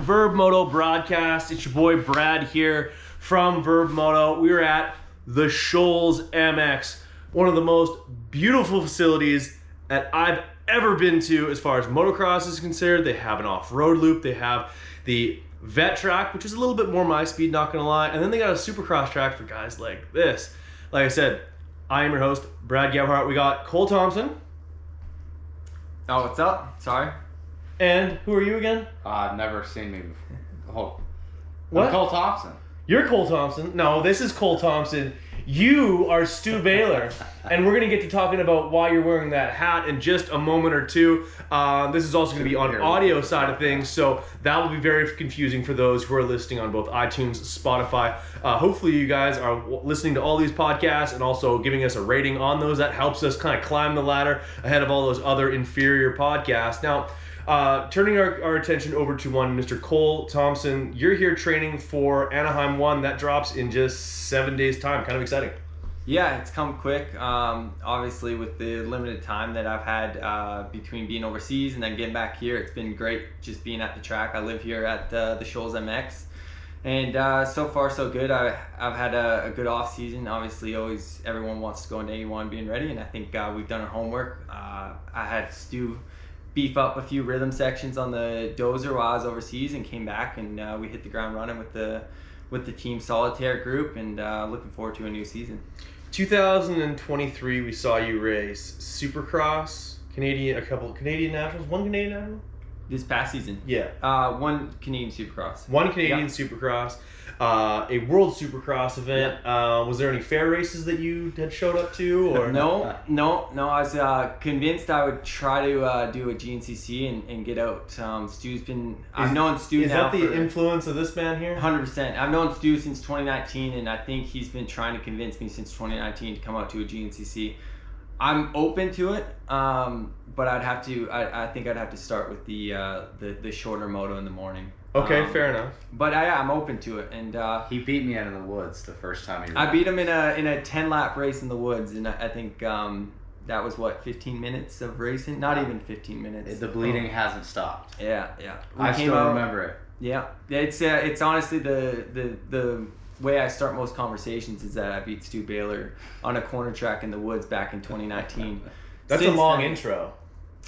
Verb Moto broadcast. It's your boy Brad here from Verb Moto. We are at the Shoals MX, one of the most beautiful facilities that I've ever been to as far as motocross is concerned. They have an off-road loop. They have the vet track, which is a little bit more my speed, not gonna lie. And then they got a supercross track for guys like this. Like I said, I am your host, Brad Gebhardt. We got Cole Thompson. Oh, what's up? Sorry. And who are you again? Never seen me before. What? I'm Cole Thompson. You're Cole Thompson. No, this is Cole Thompson. You are Stu Baylor. And we're going to get to talking about why you're wearing that hat in just a moment or two. This is also going to be on audio side of things, so that will be very confusing for those who are listening on both iTunes, Spotify. Hopefully you guys are listening to all these podcasts and also giving us a rating on those. That helps us kind of climb the ladder ahead of all those other inferior podcasts. Now, turning our attention over to one Mr. Cole Thompson. You're here training for Anaheim 1. That drops in just 7 days' time. Kind of exciting. Yeah, it's come quick. Obviously, with the limited time that I've had between being overseas and then getting back here, it's been great just being at the track. I live here at the Shoals MX. And so far, so good. I've had a good off season. Obviously, always everyone wants to go into A1 being ready, and I think we've done our homework. I had Stu beef up a few rhythm sections on the dozer while I was overseas and came back, and we hit the ground running with the team solitaire group, and looking forward to a new season. 2023, we saw you race Supercross, a couple Canadian Nationals, one Canadian National? This past season? Yeah. One Canadian Supercross. One Canadian Supercross. A World Supercross event. Yeah. Was there any fair races that you had showed up to? Or No. I was convinced I would try to do a GNCC and get out. Stu's been... I've known Stu now. Is that the influence of this man here? 100%. I've known Stu since 2019, and I think he's been trying to convince me since 2019 to come out to a GNCC. I'm open to it, but I'd have to. I think I'd have to start with the shorter moto in the morning. Okay, fair enough. But I'm open to it, and he beat me out in the woods the first time he raced. I beat him in a 10-lap race in the woods, and I think that was 15 minutes of racing. Not even 15 minutes. The bleeding hasn't stopped. Yeah. I still remember it. Yeah, it's honestly the way I start most conversations is that I beat Steward Baylor on a corner track in the woods back in 2019. That's Since a long then, intro.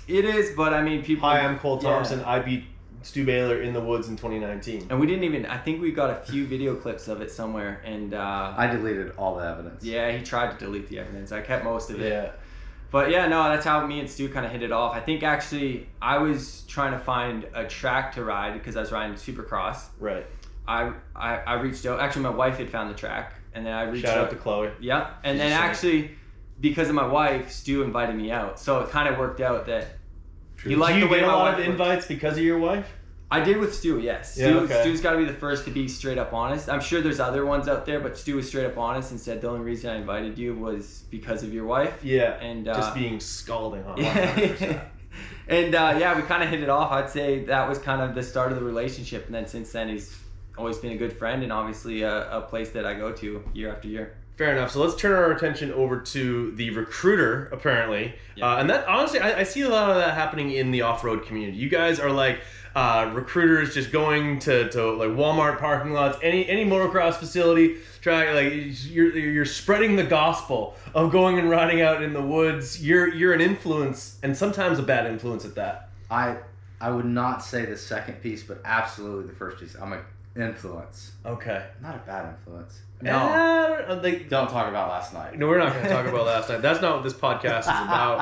It is, but I mean, people. Hi, I'm Cole Thompson. Yeah. I beat Stu Baylor in the woods in 2019. And we didn't even. I think we got a few video clips of it somewhere, and I deleted all the evidence. Yeah, he tried to delete the evidence. I kept most of it. Yeah. But yeah, no, that's how me and Stu kind of hit it off. I think actually I was trying to find a track to ride because I was riding Supercross. Right. I reached out. Actually, my wife had found the track, and then I reached Shout out out to Chloe. Yeah, and then actually, because of my wife, Stu invited me out. So it kind of worked out that he liked the way my wife. Do you get a lot of invites because of your wife? I did with Stu, yes. Stu's got to be the first to be straight up honest. I'm sure there's other ones out there, but Stu was straight up honest and said the only reason I invited you was because of your wife. Yeah, and just being scalding on 100%. And we kind of hit it off. I'd say that was kind of the start of the relationship, and then since then he's always been a good friend and obviously a place that I go to year after year. Fair enough. So let's turn our attention over to the recruiter, apparently. Yeah. And that, honestly, I see a lot of that happening in the off-road community. You guys are like recruiters just going to like Walmart parking lots, any motocross facility, you're spreading the gospel of going and riding out in the woods. You're an influence, and sometimes a bad influence at that. I would not say the second piece, but absolutely the first piece. I'm an influence. Okay. Not a bad influence. No. Don't talk about last night. No, we're not going to talk about last night. That's not what this podcast is about.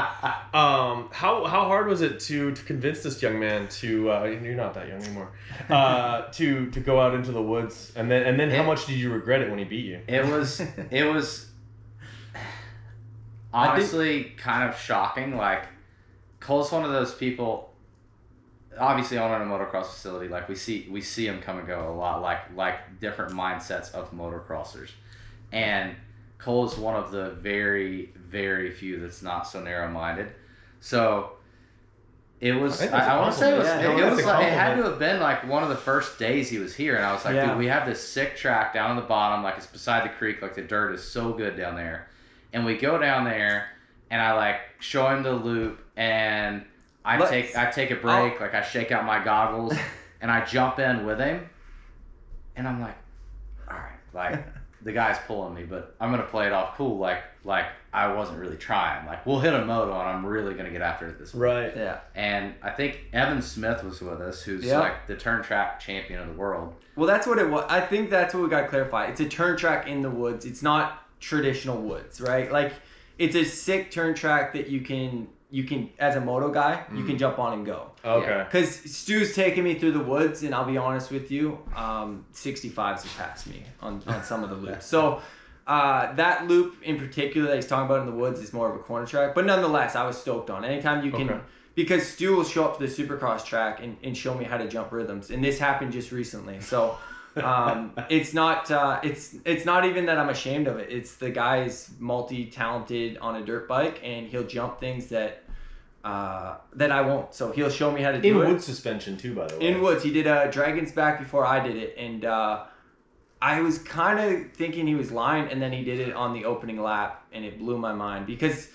How hard was it to convince this young man to you're not that young anymore to go out into the woods, and then how much did you regret it when he beat you? It was honestly kind of shocking. Like, Cole's one of those people. Obviously, I own a motocross facility. Like, we see him come and go a lot. Like different mindsets of motocrossers, and Cole is one of the very, very few that's not so narrow-minded. So it was. I want to say it had to have been like one of the first days he was here, and I was like, dude, we have this sick track down on the bottom, like it's beside the creek, like the dirt is so good down there, and we go down there, and I like show him the loop, and I take a break, like I shake out my goggles, and I jump in with him, and I'm like, all right, like the guy's pulling me, but I'm gonna play it off cool, like I wasn't really trying. Like we'll hit a moto, and I'm really gonna get after it this week. Right. Yeah. And I think Evan Smith was with us, who's like the turn track champion of the world. Well, that's what it was. I think that's what we got to clarify. It's a turn track in the woods. It's not traditional woods, right? Like, it's a sick turn track that you can as a moto guy, you can jump on and go. Okay. Because Stu's taken me through the woods, and I'll be honest with you, 65s have passed me on some of the loops. So that loop in particular that he's talking about in the woods is more of a corner track. But nonetheless, I was stoked on it. Anytime you can... Okay. Because Stu will show up to the Supercross track and show me how to jump rhythms, and this happened just recently. So it's not even that I'm ashamed of it. It's the guy's multi-talented on a dirt bike, and he'll jump things that I won't. So he'll show me how to do it. In wood suspension too, by the way. In woods, he did a Dragon's Back before I did it, and I was kind of thinking he was lying, and then he did it on the opening lap, and it blew my mind because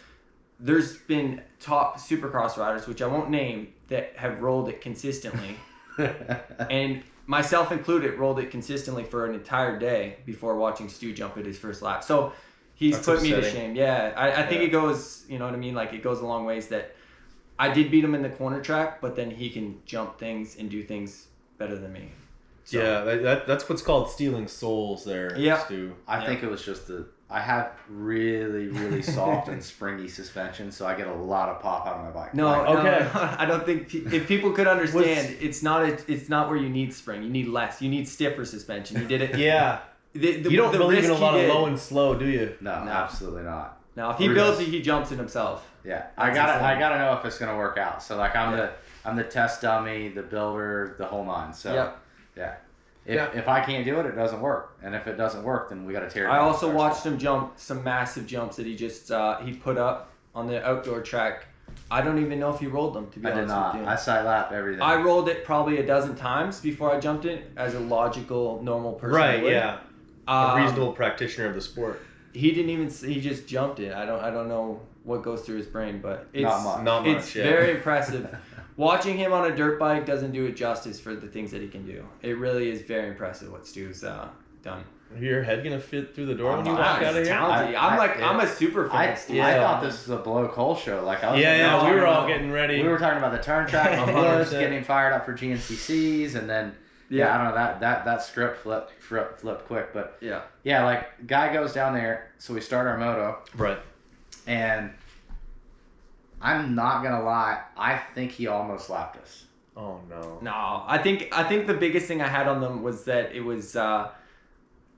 there's been top Supercross riders, which I won't name, that have rolled it consistently. And myself included, rolled it consistently for an entire day before watching Stu jump at his first lap. So he's put me to shame. Yeah, I think it goes, you know what I mean? Like, it goes a long ways that I did beat him in the corner track, but then he can jump things and do things better than me. So, yeah, that's what's called stealing souls there, Stu. I think it was just I have really, really soft and springy suspension, so I get a lot of pop out of my bike. No, okay. I don't think if people could understand, it's not where you need spring. You need less. You need stiffer suspension. You did it. Yeah. You don't believe in a lot of low and slow, do you? No, absolutely not. Now, if he builds it, he jumps it himself. Yeah, I gotta know if it's gonna work out. So like I'm the test dummy, the builder, the whole nine. So yeah. If I can't do it, it doesn't work. And if it doesn't work, then we got to tear it down. I also watched him jump some massive jumps that he just he put up on the outdoor track. I don't even know if he rolled them, to be honest with you. I side lap everything. I rolled it probably a dozen times before I jumped it as a logical, normal person. Right, would. yeah. A reasonable practitioner of the sport. He just jumped it. I don't know what goes through his brain, but it's not much. It's very impressive. Watching him on a dirt bike doesn't do it justice for the things that he can do. It really is very impressive what Stu's done. Is your head gonna fit through the door when you walk out of here? I'm a super fan. I thought this was a Blow Cole show. Like I was we were all getting ready. We were talking about the turn track, getting fired up for GNCCs, and then I don't know that script flipped quick, but like guy goes down there, so we start our moto, right, and I'm not gonna lie, I think he almost lapped us. Oh no. No, I think the biggest thing I had on them was that it was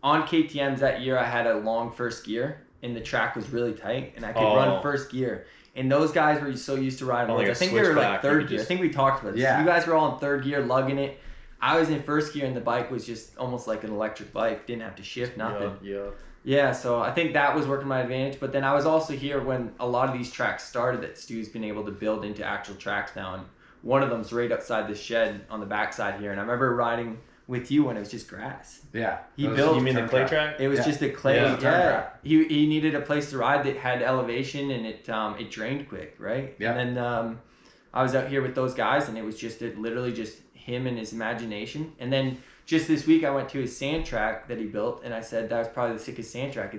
on KTM's that year. I had a long first gear, and the track was really tight, and I could run first gear. And those guys were so used to riding. I think they were like third gear. I think we talked about this. Yeah. You guys were all in third gear, lugging it. I was in first gear, and the bike was just almost like an electric bike. Didn't have to shift, nothing. Yeah, so I think that was working my advantage. But then I was also here when a lot of these tracks started that Stu's been able to build into actual tracks now. And one of them's right outside the shed on the backside here. And I remember riding with you when it was just grass. Yeah. He built. You mean the clay track? It was just a clay. Yeah. He needed a place to ride that had elevation and it drained quick, right? Yeah. And then I was out here with those guys, and it was literally just him and his imagination. And then just this week, I went to his sand track that he built, and I said that was probably the sickest sand track.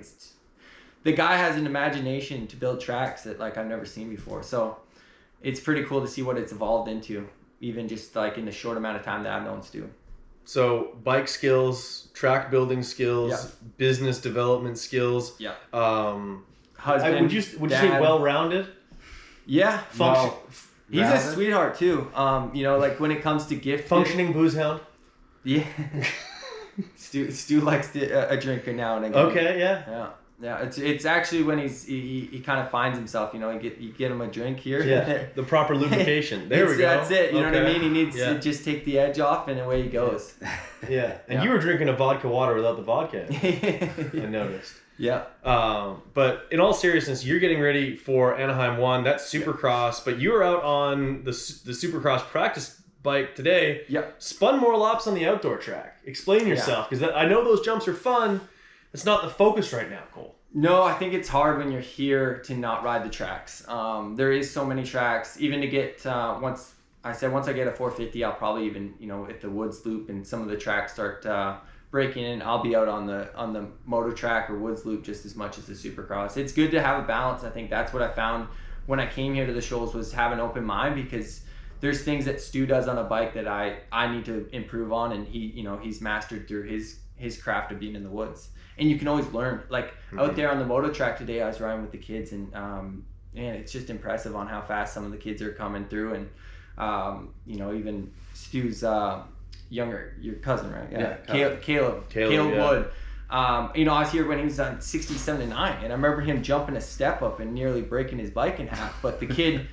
The guy has an imagination to build tracks that like I've never seen before. So it's pretty cool to see what it's evolved into, even just like in the short amount of time that I've known Stu. So bike skills, track building skills, business development skills. Yeah. Husband. Would you say well-rounded? Yeah. Function. He's a sweetheart too. Like when it comes to gift functioning booze hound. Yeah. Stu likes a drinker now and again. Okay, yeah. It's actually when he kind of finds himself. You get him a drink here. Yeah. The proper lublication. There we go. That's it. You know what I mean? He needs to just take the edge off, and away he goes. Yeah. And you were drinking a vodka water without the vodka. I noticed. Yeah. But in all seriousness, you're getting ready for Anaheim 1. That's Supercross, but you were out on the Supercross practice bike today. Yep. Spun more laps on the outdoor track. Explain yourself, because I know those jumps are fun. It's not the focus right now, Cole. No, I think it's hard when you're here to not ride the tracks. There is so many tracks. Even to get once I said once I get a 450, I'll probably even, if the woods loop and some of the tracks start breaking in, I'll be out on the moto track or woods loop just as much as the Supercross. It's good to have a balance. I think that's what I found when I came here to the Shoals, was have an open mind, because there's things that Stu does on a bike that I need to improve on, and he's mastered through his craft of being in the woods. And you can always learn. Like out there on the moto track today, I was riding with the kids, and man, it's just impressive on how fast some of the kids are coming through. And even Stu's younger, your cousin, right? Yeah, Caleb Wood. I was here when he was on 67-9, and I remember him jumping a step up and nearly breaking his bike in half. But the kid,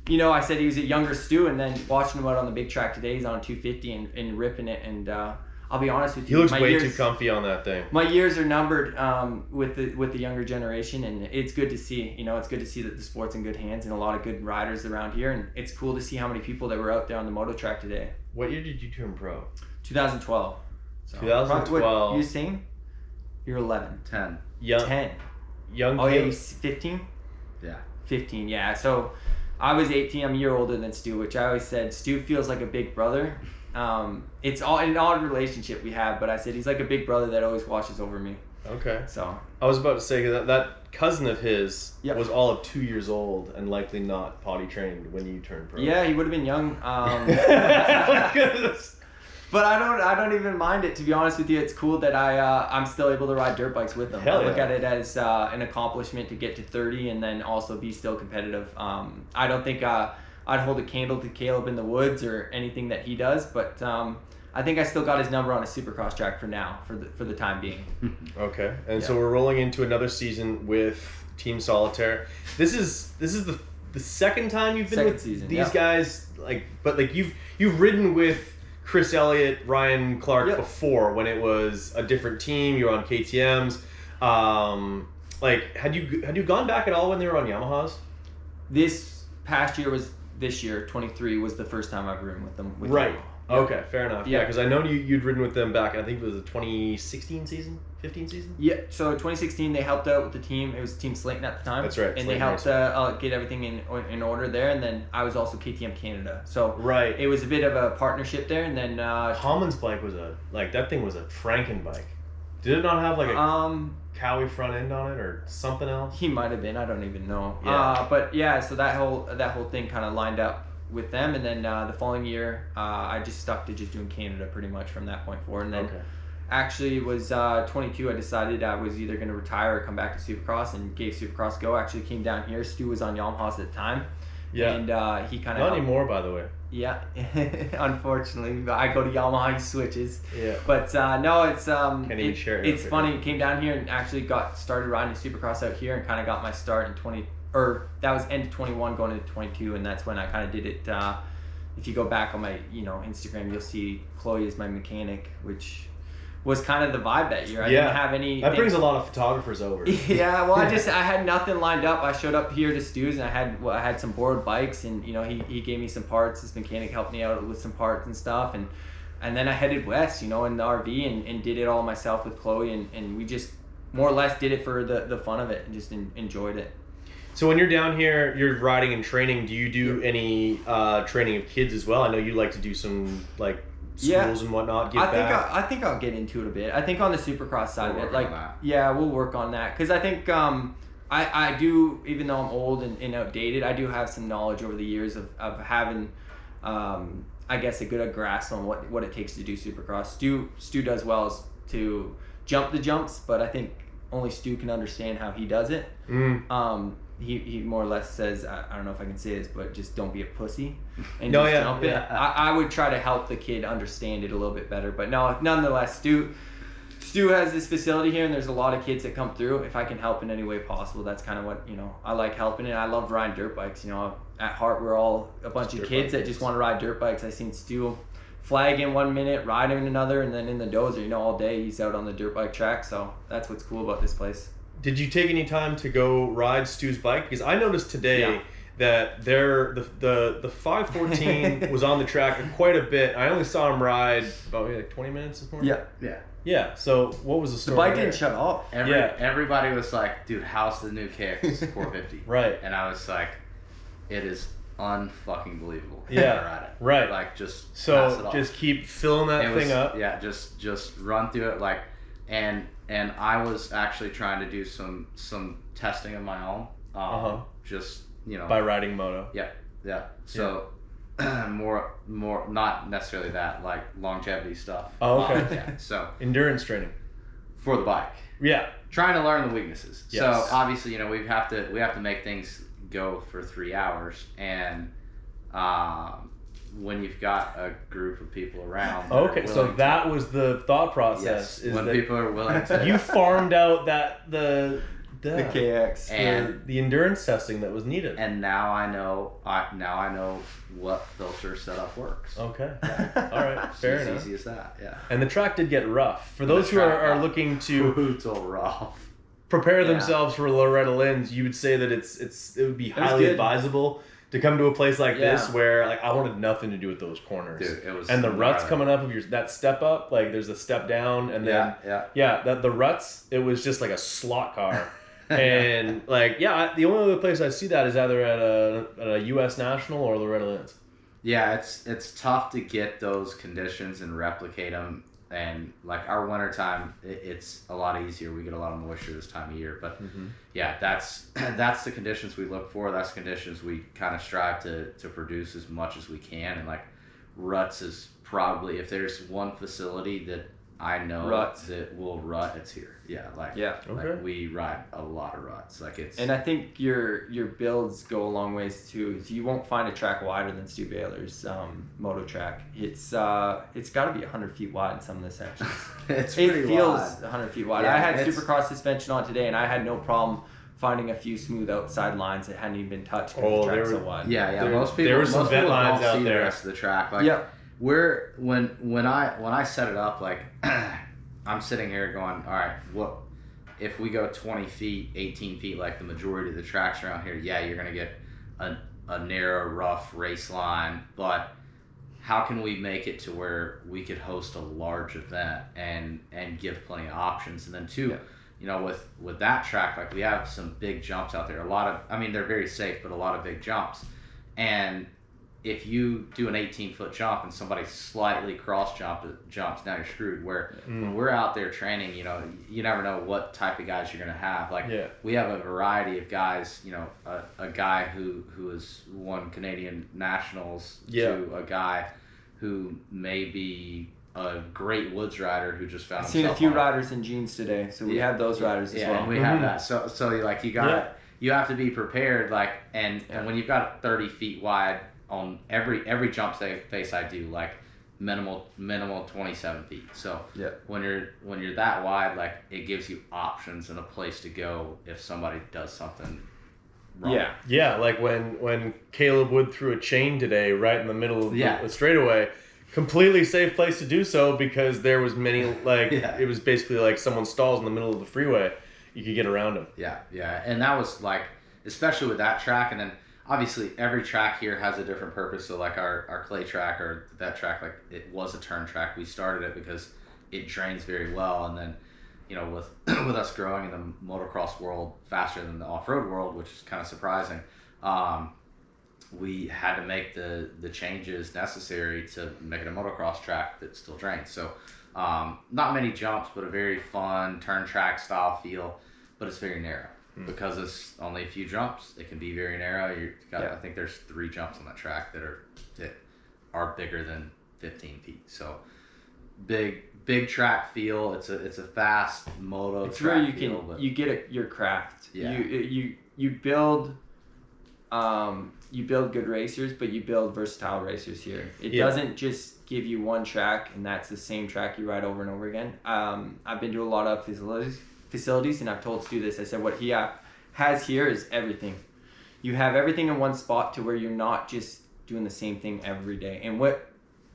I said he was a younger Stu, and then watching him out on the big track today, he's on a 250 and ripping it. And I'll be honest with you, he looks way too comfy on that thing. My years are numbered with the younger generation, and it's good to see. It's good to see that the sport's in good hands and a lot of good riders around here, and it's cool to see how many people that were out there on the moto track today. What year did you turn pro? 2012. So 2012. What, you saying? You're 11. 10. Young. 10. Young. Oh yeah, he's 15. Yeah. 15. Yeah. So I was 18. I'm a year older than Stu, which I always said Stu feels like a big brother. It's all an odd relationship we have, but I said he's like a big brother that always watches over me. Okay. So I was about to say that cousin of his Yep. was all of 2 years old and likely not potty trained when you turned pro. yeah, he would have been young. Goodness. But I don't even mind it, to be honest with you. It's cool that I'm still able to ride dirt bikes with them. Hell I look yeah. at it as an accomplishment to get to 30 and then also be still competitive. I don't think I'd hold a candle to Caleb in the woods or anything that he does, but I think I still got his number on a Supercross track for now, for the time being. Okay, and so we're rolling into another season with Team Solitaire. This is the second time you've been Second with season, these yeah. guys, but you've ridden with Chris Elliott, Ryan Clark Yep. before when it was a different team. You were on KTM's. Had you gone back at all when they were on Yamahas? This past year this year, 23, was the first time I've ridden with them. Right. Yamaha. Okay, fair enough. Yeah. Yeah, because I know you'd ridden with them back. I think it was the 2016 season, 15 season. Yeah, so 2016 they helped out with the team. It was Team Slayton at the time. That's right, And they Slayton helped get everything in order there. And then I was also KTM Canada. So Right. it was a bit of a partnership there. And then Common's bike was that thing was a Franken bike. Did it not have like a Cowie front end on it or something else? he might have been. I don't even know. Yeah. But yeah, so that whole thing kind of lined up with them. And then the following year, I just stuck to just doing Canada pretty much from that point forward. And then actually it was 22. I decided I was either going to retire or come back to Supercross, and gave Supercross a go. Actually came down here. Stu was on Yamahas at the time. Yeah. And he kind of Not anymore, by the way. Yeah, unfortunately, I go to Yamaha, he switches. Yeah. But no, it's Can't even share it it's up funny. there. Came down here and actually got started riding Supercross out here, and kind of got my start in that was end of 21 going into 22, and that's when I kind of did it. If you go back on my Instagram, you'll see Chloe is my mechanic, which was kind of the vibe that year. I didn't have any. That brings a lot of photographers over. Yeah, well, I had nothing lined up. I showed up here to Stu's, and I had some borrowed bikes, and he gave me some parts. This mechanic helped me out with some parts and stuff, and then I headed west, in the RV, and did it all myself with Chloe, and we just more or less did it for the fun of it and just enjoyed it. So when you're down here, you're riding and training. Do you do any training of kids as well? I know you like to do some schools and whatnot. I think I'll get into it a bit. I think on the Supercross side We'll of it, work on that. yeah, we'll work on that, because I think I do, even though I'm old and outdated, I do have some knowledge over the years of having I guess a good grasp on what it takes to do Supercross. Stu does well as to jump the jumps, but I think only Stu can understand how he does it. He more or less says, I don't know if I can say this, but just don't be a pussy and jump it. I would try to help the kid understand it a little bit better, but no, nonetheless, Stu has this facility here, and there's a lot of kids that come through. If I can help in any way possible, that's kind of what, I like helping, and I love riding dirt bikes. At heart, we're all a bunch of kids that just want to ride dirt bikes. I seen Stu flag in 1 minute, ride in another, and then in the dozer, all day he's out on the dirt bike track. So that's what's cool about this place. Did you take any time to go ride Stu's bike? Because I noticed today that the 514 was on the track quite a bit. I only saw him ride about maybe 20 minutes this morning. Yeah. So what was the story? The bike there? didn't shut off. Everybody was like, dude, how's the new kicks 450? Right. And I was like, it is unfucking believable. Yeah, At it. right. Like just pass it So off. just keep filling that thing up. Yeah, just run through it like, and I was actually trying to do some testing of my own. Just by riding moto. Yeah. So more not necessarily that, like longevity stuff. Oh, okay. Yeah. So Endurance training for the bike. Yeah. Trying to learn the weaknesses. Yes. So obviously, we have to make things go for 3 hours, and when you've got a group of people around. Okay, so that was the thought process. Yes, is when people are willing to. You farmed out the KX and the endurance testing that was needed. And now I know what filter setup works. Okay. Yeah. All right. Fair enough. As easy as that. Yeah. And the track did get rough. For those who are looking to brutal rough. Prepare themselves for Loretta Lynn's, you would say that it would be highly advisable to come to a place like this where like I wanted nothing to do with those corners. Dude, it was and the ruts coming up of that step up, like there's a step down and then the ruts, it was just like a slot car. And like the only other place I see that is either at a US National or Loretta Lynn's. Yeah, it's tough to get those conditions and replicate them. And like our winter time, it's a lot easier. We get a lot of moisture this time of year. But that's the conditions we look for. That's the conditions we kind of strive to produce as much as we can. And like ruts is probably, if there's one facility that I know that will rut, it's here. Like we ride a lot of ruts. Like it's. And I think your builds go a long ways too. So you won't find a track wider than Steward Baylor's moto track. It's got to be 100 feet wide in some of the sections. It feels wide. 100 feet wide. Yeah, I had Supercross suspension on today, and I had no problem finding a few smooth outside lines that hadn't even been touched because the track's so wide. Yeah. Most people. There were some vent lines out see there. The rest of the track. Like, when I set it up, like I'm sitting here going, all right, what if we go 20 feet, 18 feet, like the majority of the tracks around here? Yeah, you're gonna get a narrow, rough race line, but how can we make it to where we could host a large event and give plenty of options? And then with that track, like we have some big jumps out there. They're very safe, but a lot of big jumps. And if you do an 18-foot jump and somebody slightly jumps, now you're screwed. When we're out there training, you never know what type of guys you're going to have. We have a variety of guys, a guy who has won Canadian Nationals to a guy who may be a great woods rider who just found himself. I've seen a few riders in jeans today, so we have those riders as well. Yeah, and we have that. So like you have to be prepared, like, and when you've got 30 feet wide on every jump face I do, like minimal 27 feet. So when you're that wide, like it gives you options and a place to go if somebody does something wrong. Yeah, like when Caleb Wood threw a chain today right in the middle of the straightaway. Completely safe place to do so because there was many it was basically like someone stalls in the middle of the freeway. You could get around them. Yeah. And that was like, especially with that track, and then obviously every track here has a different purpose. So like our clay track or that track, like it was a turn track. We started it because it drains very well, and then with us growing in the motocross world faster than the off-road world, which is kind of surprising, we had to make the changes necessary to make it a motocross track that still drains. So not many jumps, but a very fun turn track style feel, but it's very narrow. Because it's only a few jumps, it can be very narrow. I think there's 3 jumps on that track that are bigger than 15 feet. So big track feel. It's a fast moto. It's track where you get your craft. Yeah. You build good racers, but you build versatile racers here. It doesn't just give you one track and that's the same track you ride over and over again. I've been to a lot of facilities, and I've told Stu this. I said what he has here is everything. You have everything in one spot to where you're not just doing the same thing every day. And what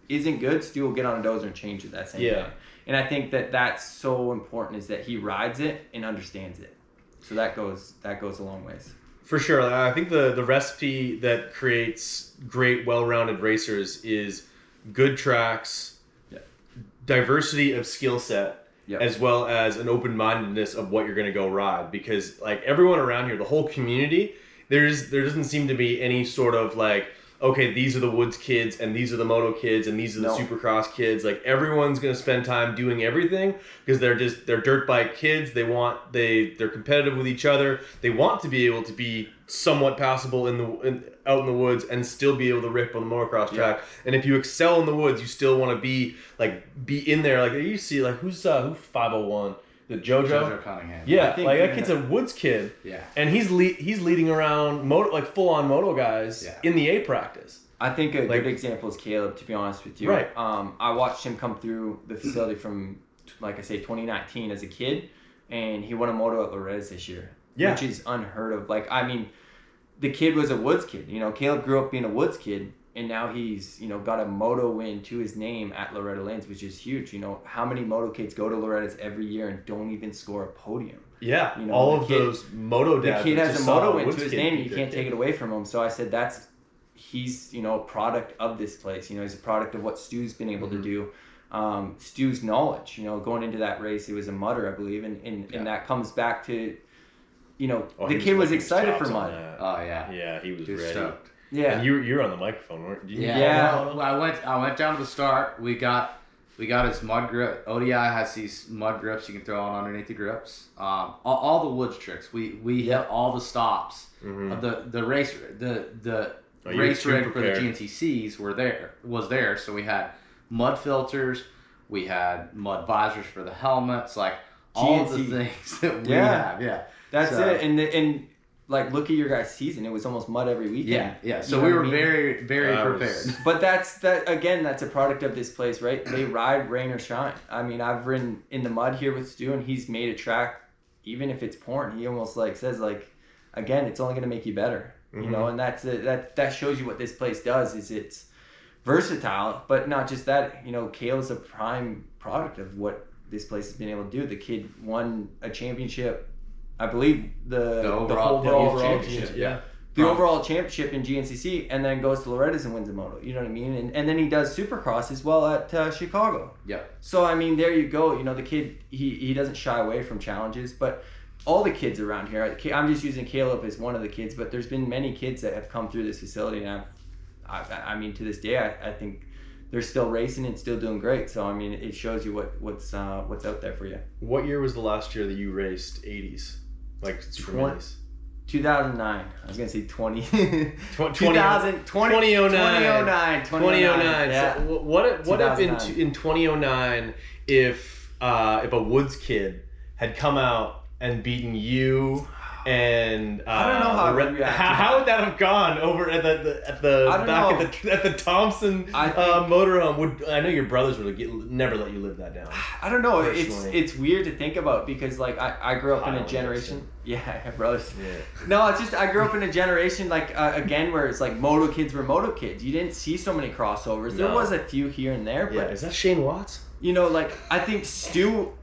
isn't good, Stu will get on a dozer and change it that same day. And I think that's so important, is that he rides it and understands it. So that goes a long ways. For sure. I think the recipe that creates great, well-rounded racers is good tracks, diversity of skill set, as well as an open-mindedness of what you're going to go ride. Because like everyone around here, the whole community there doesn't seem to be any sort of like, okay, these are the Woods kids and these are the Moto kids and these are the Supercross kids. Like everyone's gonna spend time doing everything because they're dirt bike kids. They're competitive with each other. They want to be able to be somewhat passable out in the woods and still be able to rip on the motocross track. And if you excel in the woods, you still want to be in there. Like you see, like who's 501. The Jojo Cunningham. Yeah, like that kid's a Woods kid. Yeah. And he's leading around full on moto guys in the A practice. I think a good example is Caleb, to be honest with you. Right. I watched him come through the facility from, like I say, 2019 as a kid, and he won a moto at Loretta's this year. Yeah. Which is unheard of. Like, I mean, the kid was a Woods kid. You know, Caleb grew up being a Woods kid, and now he's, got a moto win to his name at Loretta Lynn's, which is huge. You know, how many moto kids go to Loretta's every year and don't even score a podium? Yeah, all of those moto dads. The kid has a moto win to his name, and you can't take it away from him. So I said he's a product of this place. He's a product of what Stu's been able to do. Stu's knowledge, going into that race, it was a mudder, I believe, and that comes back to, the kid was excited for mud. Oh yeah. Yeah, he was ready. Stoked. Yeah. And you were on the microphone, weren't you? Yeah. Well, I went down to the start. We got his mud grip. ODI has these mud grips you can throw on underneath the grips. All the Woods tricks. We hit all the stops. Mm-hmm. The race race rig for the GNCCs was there. So we had mud filters. We had mud visors for the helmets. Like all the things that we have. Yeah. That's it. And like, look at your guys' season. It was almost mud every weekend. Yeah. So we were very, very prepared. But that's a product of this place, right? They ride rain or shine. I mean, I've ridden in the mud here with Stu, and he's made a track, even if it's pouring. He almost says again, it's only going to make you better. And that's it. That shows you what this place does. Is it's versatile, but not just that. Kale's a prime product of what this place has been able to do. The kid won a championship. I believe the overall championship. Yeah. The overall championship in GNCC, and then goes to Loretta's and wins a moto. You know what I mean? And then he does Supercross as well at Chicago. Yeah. So I mean, there you go. The kid he doesn't shy away from challenges, but all the kids around here. I'm just using Caleb as one of the kids, but there's been many kids that have come through this facility, and I mean, to this day, I think they're still racing and still doing great. So I mean, it shows you what's out there for you. What year was the last year that you raced 80s? Like super minis? 2009. I was gonna say 20. 2009. 2009. Yeah. So what if in 2009 if a Woods kid had come out and beaten you and I don't know how would that have gone over at the Thompson motorhome? I know your brothers would never let you live that down. I don't know. Personally. It's weird to think about because I grew up in a generation. Yeah, I have brothers. Yeah. No, it's just I grew up in a generation again where it's like moto kids were moto kids. You didn't see so many crossovers. No. There was a few here and there, but is that Shane Watts? I think Stu.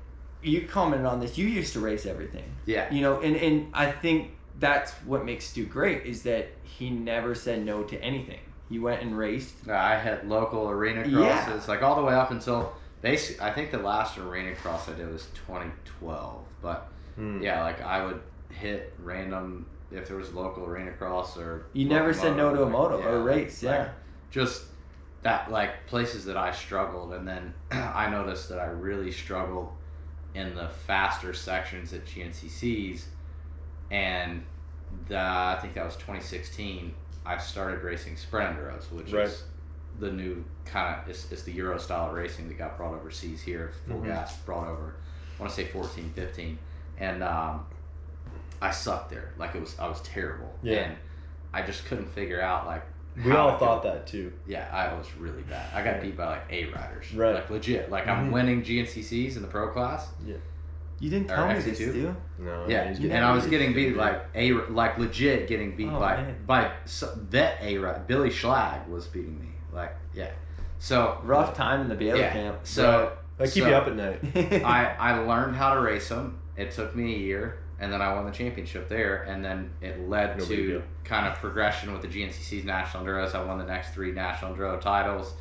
You commented on this. You used to race everything. Yeah. And I think that's what makes Stu great is that he never said no to anything. He went and raced. I had local arena crosses, all the way up until basically. I think the last arena cross I did was 2012. But I would hit random if there was a local arena cross or. You never said no to a moto or a race. Just that places that I struggled, and then I noticed that I really struggled in the faster sections at GNCCs, and I think that was 2016. I started racing sprint enduros, which is the new kind of it's the Euro style of racing that got brought overseas here. Full gas brought over. I want to say 14, 15, and I sucked there. I was terrible, and I just couldn't figure out we all thought that too. Yeah, I was really bad. I got beat by A riders. Right. Legit. I'm winning GNCCs in the pro class. Yeah. You didn't tell me this, Stu. No. Yeah, and I was getting beat legit getting beat by vet A rider. Billy Schlag was beating me. So rough time in the Baylor camp. So I keep you up at night. I learned how to race them. It took me a year. And then I won the championship there, and then it led to kind of progression with the GNCC's National Enduros. I won the next 3 National Enduro titles.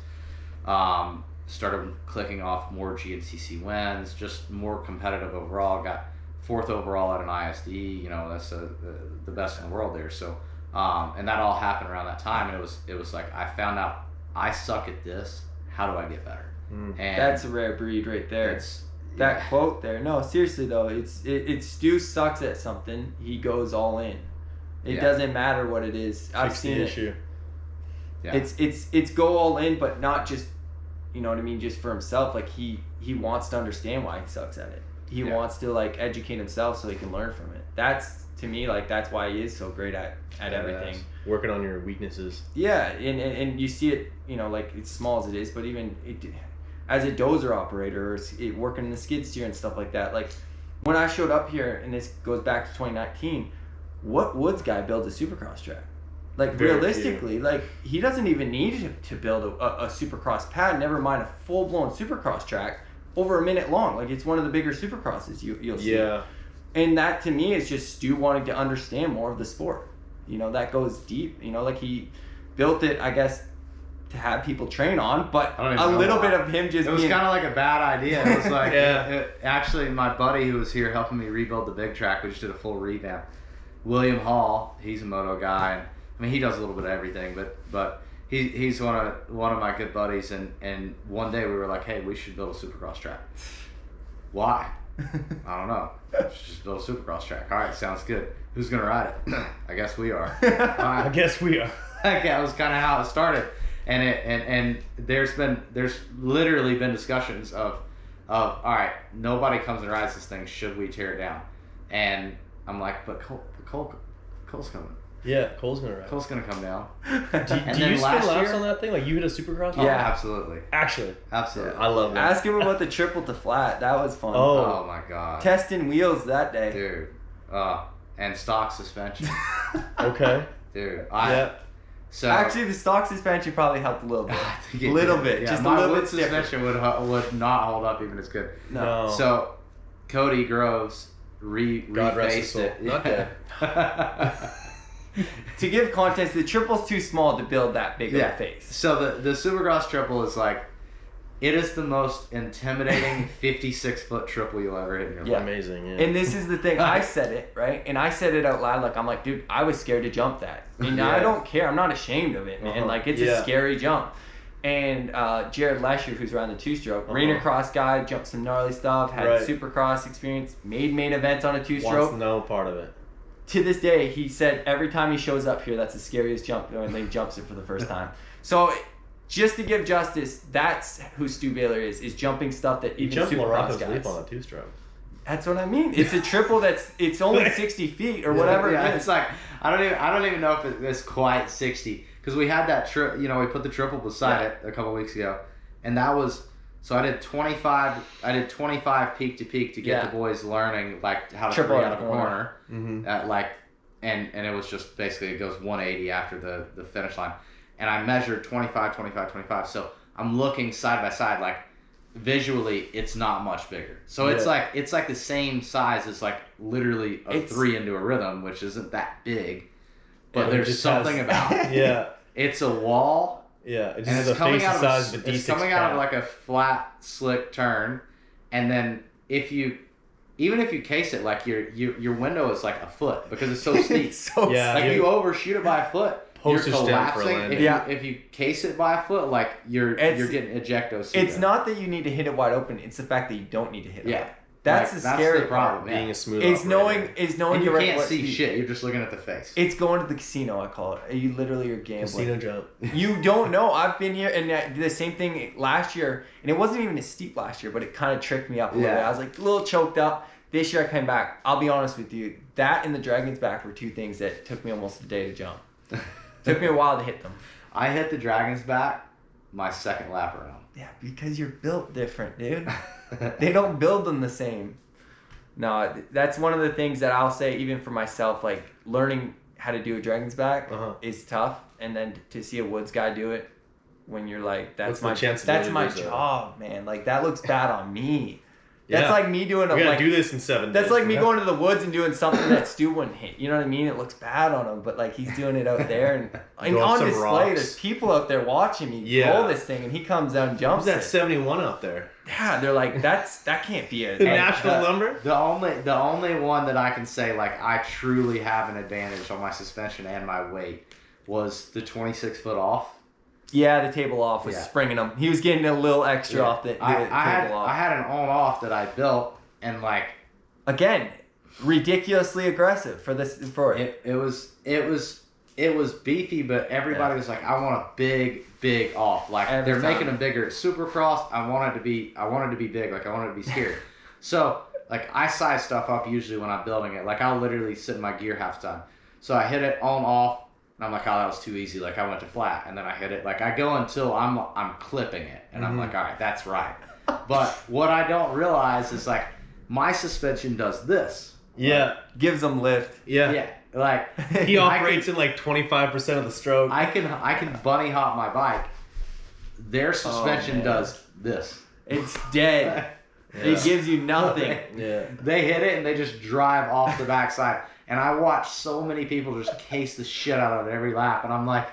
Started clicking off more GNCC wins, just more competitive overall. Got 4th overall at an ISD. That's the best in the world there. So And that all happened around that time, and it was like I found out I suck at this. How do I get better? And that's a rare breed right there. That quote there. No, seriously though, it's Stu sucks at something. He goes all in. It doesn't matter what it is. I've seen the it. issue. Yeah. It's go all in, but not just, you know what I mean, just for himself. Like he wants to understand why he sucks at it. He wants to like educate himself so he can learn from it. That's to me like that's why he is so great at everything. Working on your weaknesses. Yeah, and you see it, you know, like it's small as it is, but even as a dozer operator or working in the skid steer and stuff like that, like when I showed up here, and this goes back to 2019, what woods guy builds a supercross track? Like realistically, like he doesn't even need to build a supercross pad, never mind a full-blown supercross track over a minute long. Like it's one of the bigger supercrosses you'll see. Yeah. And that to me is just Stu wanting to understand more of the sport. You know, that goes deep. You know, like he built it, I guess, to have people train on, but a little bit of him just. It was kind of like a bad idea. It was like, Yeah. Actually, my buddy who was here helping me rebuild the big track, we just did a full revamp. William Hall, he's a moto guy, and I mean he does a little bit of everything, but he's one of my good buddies, and one day we were like, hey, we should build a supercross track. Why? I don't know. Just build a supercross track. All right, sounds good. Who's gonna ride it? I guess we are. I guess we are. That was kind of how it started, and there's literally been discussions of all right, nobody comes and rides this thing. Should we tear it down? And I'm like, but Cole's coming. Yeah, Cole's gonna ride. Cole's gonna come down. Do you spin laps on that thing? Like you hit a supercross? Yeah, absolutely. Actually. Absolutely. I love that. Ask him about the triple to flat. That was fun. Oh my god. Testing wheels that day. Dude. And stock suspension. Okay. Dude. So actually, the stock suspension probably helped a little bit. A little bit. Yeah, just a my little wood bit suspension would not hold up even as good. No. So Cody Groves God rest his refaced soul. it. Not dead. To give context, the triple's too small to build that big of a face. So the Supercross triple is like, it is the most intimidating 56-foot triple you'll ever hit in your life. Amazing, yeah. And this is the thing, I said it, right? And I said it out loud, like, I'm like, dude, I was scared to jump that. And I don't care, I'm not ashamed of it, man. Like, it's a scary jump. And Jared Lesher, who's around the two-stroke, arena cross guy, jumped some gnarly stuff, had Supercross experience, made main events on a two-stroke. Wants no part of it. To this day, he said every time he shows up here, that's the scariest jump, and then he jumps it for the first time. So, just to give justice, that's who Stu Baylor is jumping stuff that even Supercross guys. Leap on a two-stroke. That's what I mean. It's a triple it's only 60 feet or whatever. Yeah, it is. it's like I don't even know if it's quite 60 because we had that we put the triple beside it a couple weeks ago, and that was so I did 25 peak to peak to get the boys learning like how to triple out of a corner, Mm-hmm. and it was just basically it goes 180 after the finish line. And I measured 25. So I'm looking side by side, like visually, it's not much bigger. So it's like the same size as like literally a 3 into a rhythm, which isn't that big. But there's something about it. It's a wall. Yeah, it and just it's coming out size of a it's D6 coming out of like a flat, slick turn, and then even if you case it, like your window is like a foot because it's so steep. You overshoot it by a foot. Postage you're stamp for collapsing. landing. If you case it by a foot, like you're getting ejecto. It's not that you need to hit it wide open. It's the fact that you don't need to hit it. Yeah, that's the scary problem. Being a smooth. It's knowing and you the can't see shit. You're just looking at the face. It's going to the casino. I call it. You literally are gambling. Casino jump. You don't know. I've been here and I did the same thing last year, and it wasn't even as steep last year, but it kind of tricked me up a little bit. I was like a little choked up. This year I came back. I'll be honest with you. That and the Dragon's Back were two things that took me almost a day to jump. Took me a while to hit them. I hit the Dragon's Back my second lap around. Yeah, because you're built different, dude. They don't build them the same. No, that's one of the things that I'll say even for myself, like learning how to do a Dragon's Back is tough. And then to see a Woods guy do it when you're like, that's my job, man. Like that looks bad on me. That's like me doing We're gonna do this in 7 days. That's like me going to the woods and doing something that Stu wouldn't hit. You know what I mean? It looks bad on him, but like he's doing it out there and Go up on some display. rocks. There's people out there watching me roll this thing, and he comes down, and jumps. Who's that it. 71 out there? Yeah, they're like that can't be a The national number. The only one that I can say like I truly have an advantage on my suspension and my weight was the 26-foot off. Yeah, the table off was springing him. He was getting a little extra off the table off. I had an on-off that I built, and like again, ridiculously aggressive for this. For it was beefy, but everybody was like, I want a big off. Like they're making them bigger at Supercross. I wanted to be big. Like I wanted to be scared. So like I size stuff up usually when I'm building it. Like I'll literally sit in my gear half the time. So I hit it on off. And I'm like, oh, that was too easy. Like I went to flat, and then I hit it. Like I go until I'm clipping it, and I'm like, all right, that's right. But what I don't realize is like my suspension does this. Yeah, gives them lift. Yeah. Like he operates in like 25% of the stroke. I can bunny hop my bike. Their suspension does this. It's dead. It gives you nothing. They hit it and they just drive off the backside. And I watch so many people just case the shit out of it every lap, and I'm like,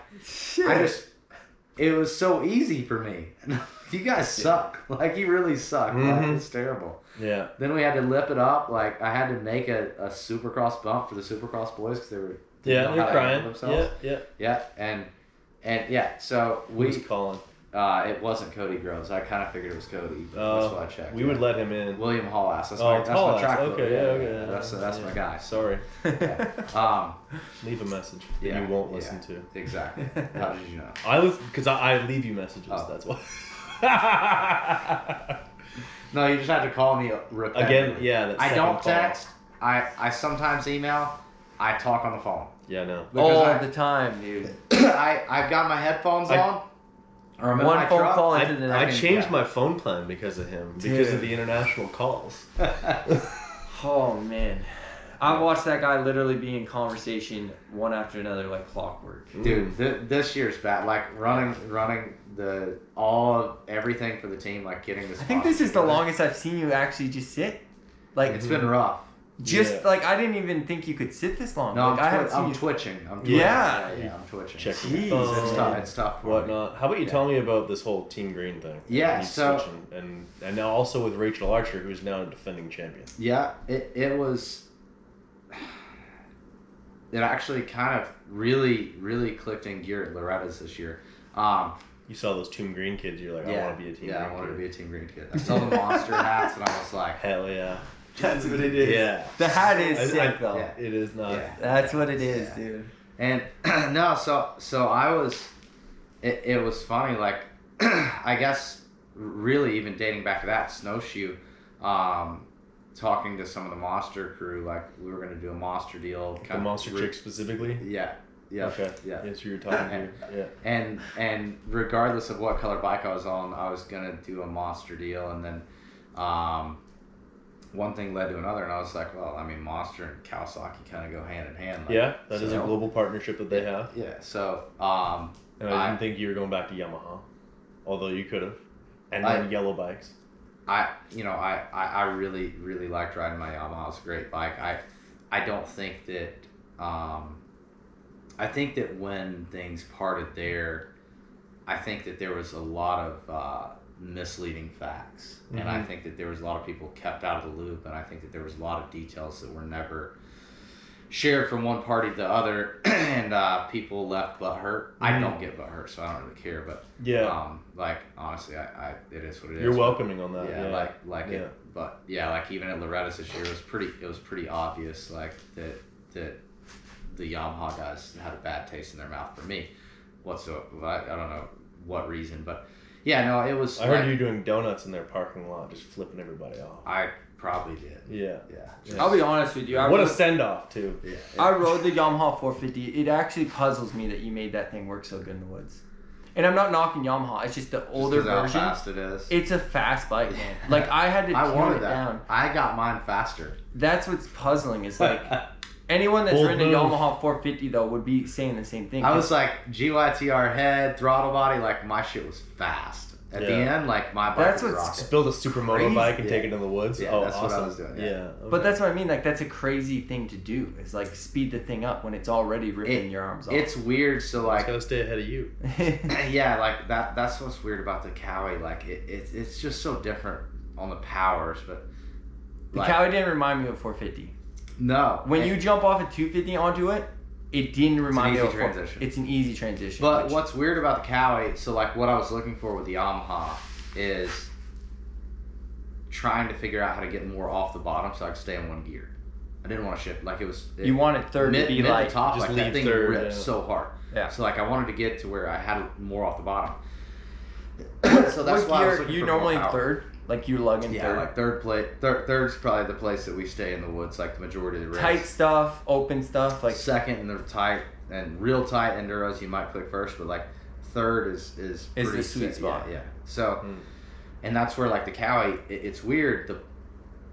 it was so easy for me. You guys suck. Like you really suck. Like, it's terrible. Yeah. Then we had to lip it up. Like I had to make a Supercross bump for the Supercross boys because they were they're crying themselves. Yeah. And yeah. So Who's calling? It wasn't Cody Groves. I kind of figured it was Cody. That's why I checked. We would let him in. William Hallass. That's my track. Okay. That's my guy. Sorry. Yeah. Leave a message that you won't listen to. Exactly. How did you know? Because I leave you messages. That's why. No, you just have to call me again. Yeah. I don't text. I sometimes email. I talk on the phone. Yeah, no. All the time, dude. I've got my headphones on. Or I'm in my phone truck. call into the next. I changed my phone plan because of him. Because of the international calls. Oh man. I watched that guy literally be in conversation one after another like clockwork. Dude, this year's bad. Like running everything for the team, like getting this. I think this is the longest I've seen you actually just sit. Like it's been rough. Like I didn't even think you could sit this long. No, like, I'm twitching. I'm twitching. Yeah, I'm twitching. Checking It's tough. Whatnot. How about you tell me about this whole Team Green thing? Yeah. So and now also with Rachel Archer, who's now a defending champion. Yeah, it was. It actually kind of really clicked in gear at Loretta's this year. You saw those Team Green kids. You're like, I want to be a Team Green. Yeah, I wanted to be a Team Green kid. I saw the monster hats, and I was like, hell yeah. That's what it is. Yeah. The hat is sick though. Yeah. It is not. Yeah. That's what it is, dude. And no, so I was. It was funny, like I guess really even dating back to that snowshoe. Talking to some of the Monster crew, like we were gonna do a Monster deal. The Monster chick specifically. Yeah. Yeah. Okay. Yeah. That's who you're talking to. Yeah. And regardless of what color bike I was on, I was gonna do a Monster deal, and then one thing led to another, and I was like, well, I mean, Monster and Kawasaki kind of go hand in hand. Like, yeah, that is a global partnership that they have. Yeah. So. And I didn't think you were going back to Yamaha, although you could have, and then yellow bikes. I really liked riding my Yamaha. It's a great bike. I don't think that. I think that when things parted there, I think that there was a lot of misleading facts, and I think that there was a lot of people kept out of the loop, and I think that there was a lot of details that were never shared from one party to the other, and people left butthurt. I don't get butthurt, so I don't really care. But like honestly, I it is what it is. You're welcoming on that. Yeah, it. But yeah, like even at Loretta's this year, it was pretty obvious, like that the Yamaha guys had a bad taste in their mouth for me. Whatsoever, I don't know what reason, but yeah, no, it was. I heard you doing donuts in their parking lot, just flipping everybody off. I probably did. Yeah. I'll be honest with you. What a send off too. Yeah. I rode the Yamaha 450. It actually puzzles me that you made that thing work so good in the woods. And I'm not knocking Yamaha. It's just the older version. How fast it is. It's a fast bike, man. Like I had to tune it down. I got mine faster. That's what's puzzling. Is like anyone that's ridden a Yamaha 450 though would be saying the same thing. I was like GYTR head, throttle body. Like my shit was fast. At the end, like my bike That's was what's rocking. Build a supermoto bike and take it in the woods. Yeah, oh, that's awesome. what I was doing. Yeah. Okay. But that's what I mean. Like that's a crazy thing to do. Is like speed the thing up when it's already ripping your arms off. It's weird. So I like, gotta stay ahead of you. yeah, like that's what's weird about the Cowie. Like it's just so different on the powers, but The like, Cowie didn't remind me of 450. No. When you jump off at 250 onto it, it didn't remind me of transition. It's an easy transition. But what's weird about the Cowie, so like what I was looking for with the Yamaha is trying to figure out how to get more off the bottom so I could stay in one gear. I didn't want to shift. Like you wanted third to be like top, just like leave that thing third, ripped so hard. Yeah. So like I wanted to get to where I had more off the bottom. So that's what why I was gear looking you for normally more in power. third? Like you lug in Yeah, third? like third's probably the place that we stay in the woods, like the majority of the race. Tight stuff, open stuff, like Second in the tight and real tight enduros you might click first, but like third is pretty the sweet set. spot. Yeah. So and that's where like the Cowie, it's weird.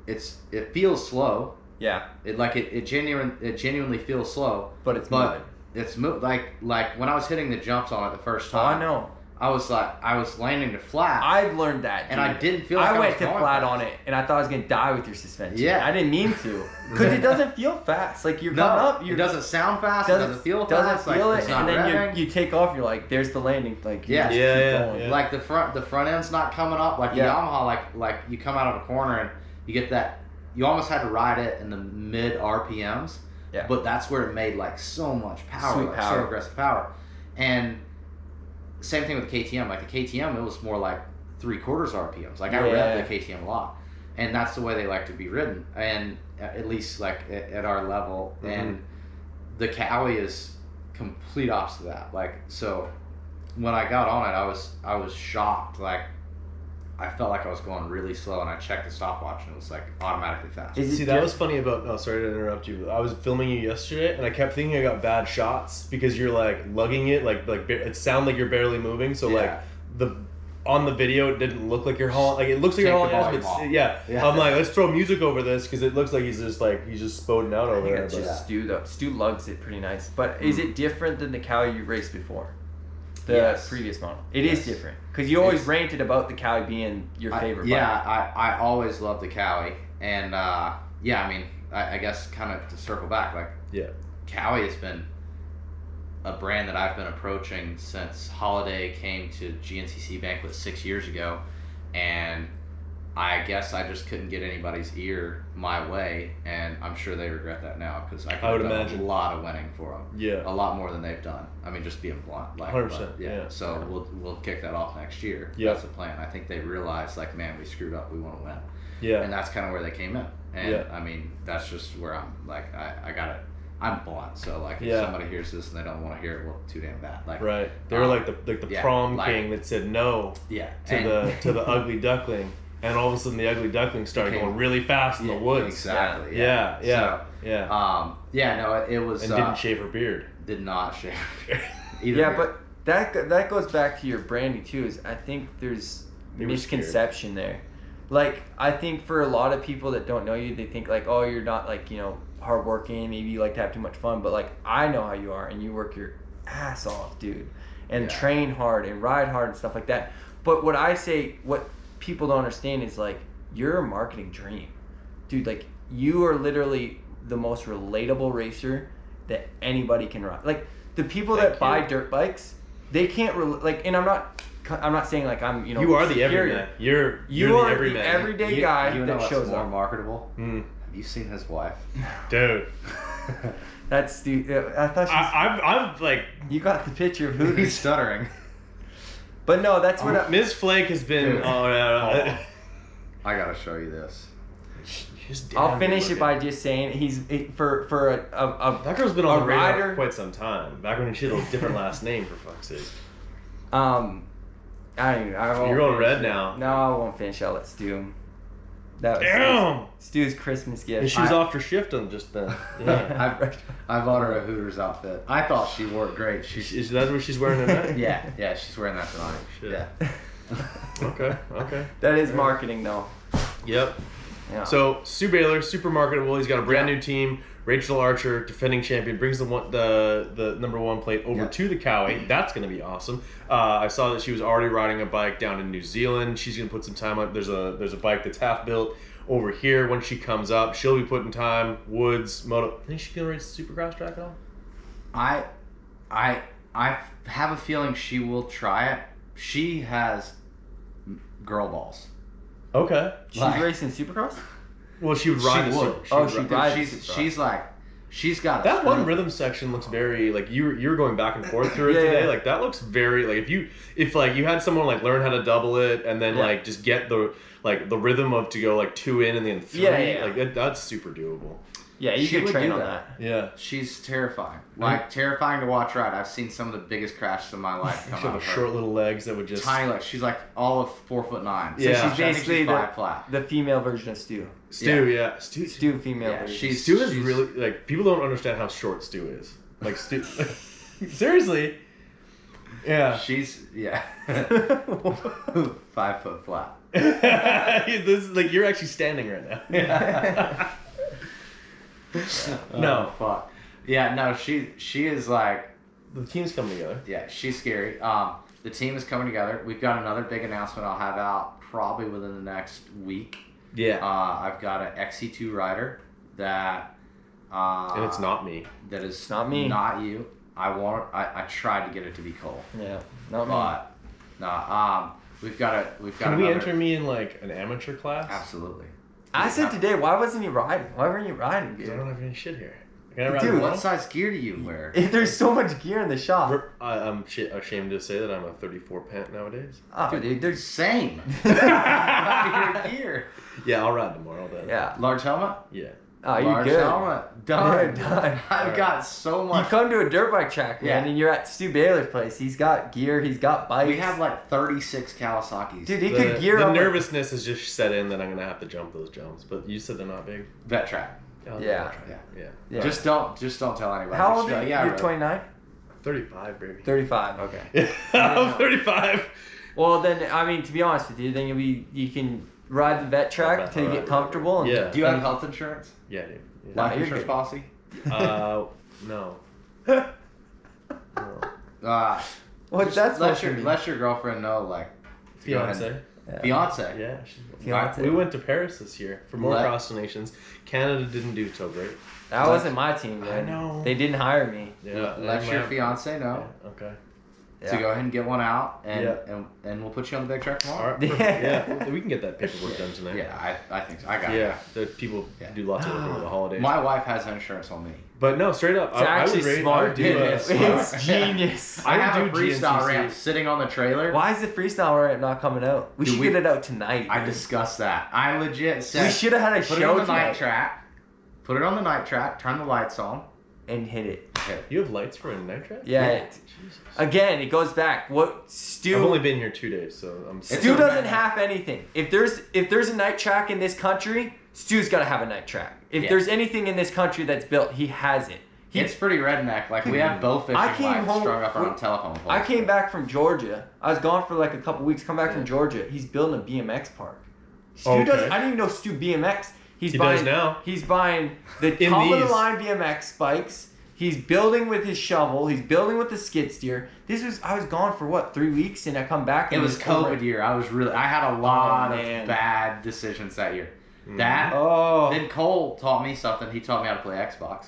It feels slow. yeah, It genuinely feels slow. but it's moving. It's like when I was hitting the jumps on it the first Oh, time. I know. I was landing to flat. I've learned that, dude. and I didn't feel like I went was to going flat fast. on it, and I thought I was gonna die with your suspension. Yeah. I didn't mean to, because it doesn't feel fast. Like you're coming up, it doesn't sound fast. It doesn't feel fast. feel like, it, it's not and then revving. you take off. You're like, there's the landing. Like you Yeah. just Yeah, keep yeah, going. yeah. Like the front end's not coming up. Like the Yeah. Yamaha, like you come out of a corner and you get that. You almost had to ride it in the mid RPMs. Yeah. But that's where it made like so much power, Sweet like power. so aggressive power. And same thing with the KTM. Like the KTM, it was more like 3/4 RPMs. Like I Yeah. rev the KTM a lot, and that's the way they like to be ridden. And at least like at our level, and the Cowie is complete opposite of that. Like so, when I got on it, I was shocked. Like I felt like I was going really slow, and I checked the stopwatch, and it was like automatically fast. Is it See, that was funny about. Oh, sorry to interrupt you. I was filming you yesterday, and I kept thinking I got bad shots because you're like lugging it, like it sounded like you're barely moving. So like on the video, it didn't look like you're hauling. Like it looks like Take you're the hauling ass, volume but off. Yeah. I'm like, let's throw music over this because it looks like he's just spoding out over there. It's But just Stu though. Stu lugs it pretty nice. But is it different than the Cowie you raced before? The previous model. It is different because you always ranted about the Cowie being your favorite. I always loved the Cowie, and I mean, I guess kind of to circle back, like Cowie has been a brand that I've been approaching since Holiday came to GNCC Banquet 6 years ago, and I guess I just couldn't get anybody's ear my way, and I'm sure they regret that now because I could have done imagine a lot of winning for them. Yeah. A lot more than they've done. I mean, just being blunt. Like, 100%, but, yeah. So we'll kick that off next year. Yeah. That's the plan. I think they realized, like, man, we screwed up. We want to win. Yeah. And that's kind of where they came in. And, Yeah. I mean, that's just where I'm, like, I got it. I'm blunt, so like if Yeah. somebody hears this and they don't want to hear it, well, too damn bad. Like Right. They were like the prom like- king that said no yeah, to the ugly duckling, and all of a sudden the ugly duckling started Became- going really fast in the woods. Exactly. Yeah. So, Yeah. no, it was And didn't shave her beard. did not shave. Either Yeah, beard. but that goes back to your branding too. Is I think there's They were misconception there. Like I think for a lot of people that don't know you, they think like, oh, you're not like hardworking. Maybe you like to have too much fun. But like I know how you are, and you work your ass off, dude, and train hard and ride hard and stuff like that. But what people don't understand is like you're a marketing dream, dude. Like you are literally the most relatable racer that anybody can ride. Like the people that buy dirt bikes, they can't and I'm not saying like I'm You are the superior. everyman. You're You the are everyman. the everyday guy you know that what's shows more up. marketable? Mm. Have you seen his wife? Dude. That's I thought I'm like you got the picture of He's Hooters. stuttering. But no, that's what Ms. Flake has been. Dude. I gotta show you this. I'll finish it by just saying for a that girl's been on the radar rider. for quite some time. Back when she had a different last name, for fuck's sake. I won't You're going finish red it. now. No, I won't finish. I'll let Stu. That was Damn! Stu's Christmas gift. And she was off her shift on just then. Yeah. I bought her a Hooters outfit. I thought she wore it great. Is that what she's wearing tonight? Yeah, she's wearing that tonight. Shit. Yeah. Okay. That is marketing though. Yep. Yeah. So Stu Baylor, super marketable. He's got a brand new team. Rachel Archer, defending champion, brings the number 1 plate over to the Cowie. That's going to be awesome. I saw that she was already riding a bike down in New Zealand. She's going to put some time on. There's a bike that's half built over here. When she comes up, she'll be putting time. Woods, moto. I think she's going to race the Supercross track at all. I have a feeling she will try it. She has girl balls. Okay. She's racing Supercross? Well, she would ride the Supercross. She's got that one rhythm section looks very like you're going back and forth through it today. Yeah. Like that looks very like if you had someone like learn how to double it and then like just get the rhythm of to go like 2 in and then 3 like that's super doable. Yeah, you could train on that. Yeah. She's terrifying. Like, terrifying to watch ride. I've seen some of the biggest crashes of my life come She out have of her. short little legs that would just... Tiny legs. She's like all of 4'9". So Yeah. she's basically the the female version of Stu. Stu, Stu female version. Stu is really... Like, people don't understand how short Stu is. Like, Stu... Seriously. Yeah. She's... Yeah. 5 foot flat. This is, like, you're actually standing right now. Yeah. No. Fuck. Yeah, no, she is like... The team's coming together. Yeah, she's scary. The team is coming together. We've got another big announcement I'll have out probably within the next week. Yeah. I've got an XC2 rider that... and it's not me. That is not me. Not you. I tried to get it to be Cole. Yeah, not me. But, no, we've got Can we enter me in, like, an amateur class? Absolutely. I said today, why wasn't he riding? Why weren't you riding, dude? I don't have any shit here. Can I ride Dude, tomorrow? What size gear do you wear? There's so much gear in the shop. I'm ashamed to say that I'm a 34 pant nowadays. Oh, dude, there's... Same. Your gear. Yeah, I'll ride tomorrow then. Yeah. Large helmet? Yeah. Oh, you're Large good. helmet. Done. Yeah, done. I've got so You much. come to a dirt bike track, man, and you're at Stu Baylor's place. He's got gear. He's got bikes. We have like 36 Kawasaki's. Dude, he could gear the up. nervousness has just set in that I'm gonna have to jump those jumps. But you said they're not big. Vet track. Oh, Yeah. Yeah. Just don't tell anybody. How old are you? Yeah, You're 29? 35, baby. 35. Okay. I'm 35. Well, then, I mean, to be honest with you, then you can ride the vet track till you get comfortable. And, Yeah. Do you have health insurance? Yeah, dude. No, Life you're insurance good. policy? No. No. What's that supposed to mean? Let your girlfriend know, like, to go ahead Fiance. and- Fiance. Yeah. Fiance. We went to Paris this year for more Let- cross nations. Canada didn't do so great. That wasn't my team, man. I know. They didn't hire me. Yeah. Let your fiance know Yeah, okay. to go ahead and get one out, and Yeah. and we'll put you on the big track All tomorrow. right. Yeah. Yeah. We can get that paperwork done tonight. Yeah, I think so. I got it. Yeah. The people do lots of work over the holidays. My wife has insurance on me. But no, straight up. It's actually smart, dude. It's It's genius. I have a do freestyle GNCC. ramp sitting on the trailer. Why is the freestyle ramp not coming out? We Dude, should get it out tonight. I dude. discussed that. I legit said We should have had a put it show on the tonight night track. Put it on the night track. Turn the lights on. and hit it. You have lights for a night track? Yeah. Jesus. Again, it goes back. What Stu? I've only been here 2 days, so I'm. Stu doesn't have anything. If there's a night track in this country, Stu's got to have a night track. If there's anything in this country that's built, he has it. It's pretty redneck. Like, we have bow fishing lines strung up on a telephone pole. I came back from Georgia. I was gone for like a couple weeks. Come back from Georgia. He's building a BMX park. Stu does. I didn't even know Stu BMX. He does now. He's buying the In top of the these. line BMX bikes. He's building with his shovel. He's building with the skid steer. I was gone for what, 3 weeks, and I come back. And It was COVID year. I had a lot of bad decisions that year. Then Cole taught me something. He taught me how to play Xbox.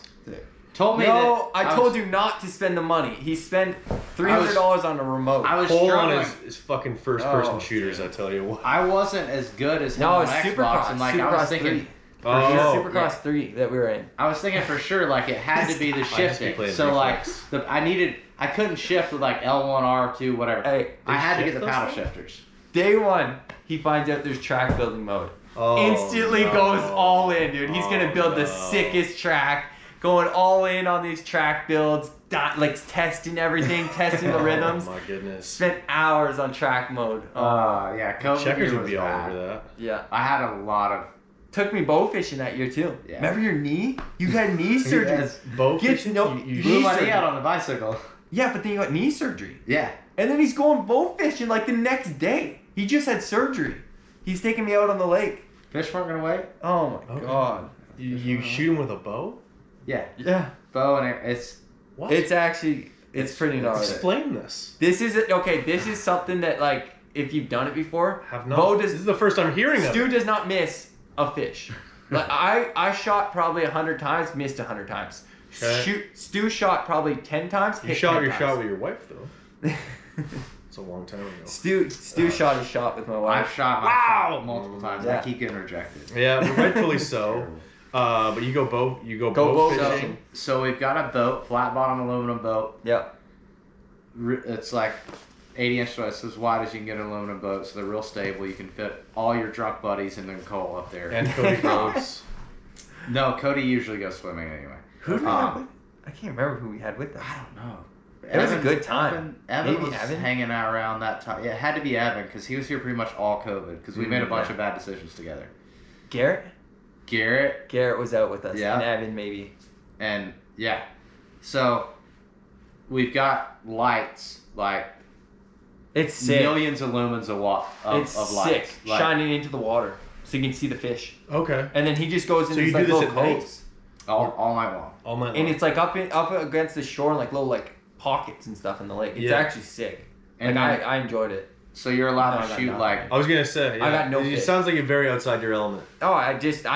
Told me I told you not to spend the money. He spent $300 on a remote. I was Cole on struggling. his fucking first-person shooters, I tell you what. I wasn't as good as him No, on it's Xbox. Supercross. And like, I Supercross was thinking, 3. Oh, Supercross 3 that we were in. I was thinking for sure, like, it had to be the shifting. playing So, like, reflex. I couldn't shift with, like, L1, R2, whatever. Hey, I had to get shift the those paddle things? shifters. Day one, he finds out there's track building mode. Oh, Instantly no. goes all in, dude. He's gonna build the no. sickest track, going all in on these track builds, like testing everything, testing the rhythms. Oh my goodness. Spent hours on track mode. Yeah, COVID Checkers year would was be all bad. over that. Yeah. I had a lot of... Took me bow fishing that year too. Yeah. Remember your knee? You had knee surgery. Yes. Bow Get fishing? no- You Blew my surgery. knee out on the bicycle. Yeah, but then you got knee surgery. Yeah. And then he's going bow fishing like the next day. He just had surgery. He's taking me out on the lake. Fish weren't going to wait? Oh my Okay. god. You shoot him with a bow? Yeah. bow and it's What? It's actually it's pretty gnarly. Explain this. This is This is something that like if you've done it before, Have not. Bo This is the first time hearing of Stu it. does not miss a fish. Like I shot probably 100 times, missed 100 times. Okay. Stu shot probably 10 times. You hit shot 10 your times. shot with your wife though. It's a long time ago. Stu shot his shot with my wife. I've shot my Wow. shot multiple times. Yeah. I keep getting rejected. Yeah, rightfully so. But you go boat boat fishing. fishing. So we've got a boat, flat bottom aluminum boat. Yep. It's like 80 inch, so it's as wide as you can get an aluminum boat. So they're real stable. You can fit all your drunk buddies and then Cole up there. And Cody goes. No, Cody usually goes swimming anyway. Who did we have with? I can't remember who we had with us. I don't know. It was a good time. Evan Maybe was Evan? hanging out around that time. Yeah, it had to be Evan because he was here pretty much all COVID because we made a bunch of bad decisions together. Garrett was out with us. Yeah. And Evan maybe. And yeah, so we've got lights like It's sick. millions of lumens It's of sick. lights. Like, Shining into the water so you can see the fish. Okay. And then he just goes in So his you like do this little at night? coves. all night long. All night long. And it's like up against the shore and like little like pockets and stuff in the lake. It's Yeah. actually sick. And Like then- I enjoyed it. So you're allowed No, I to got shoot nothing. like I was gonna say. Yeah. I got no It fish. sounds like you're very outside your element. Oh, I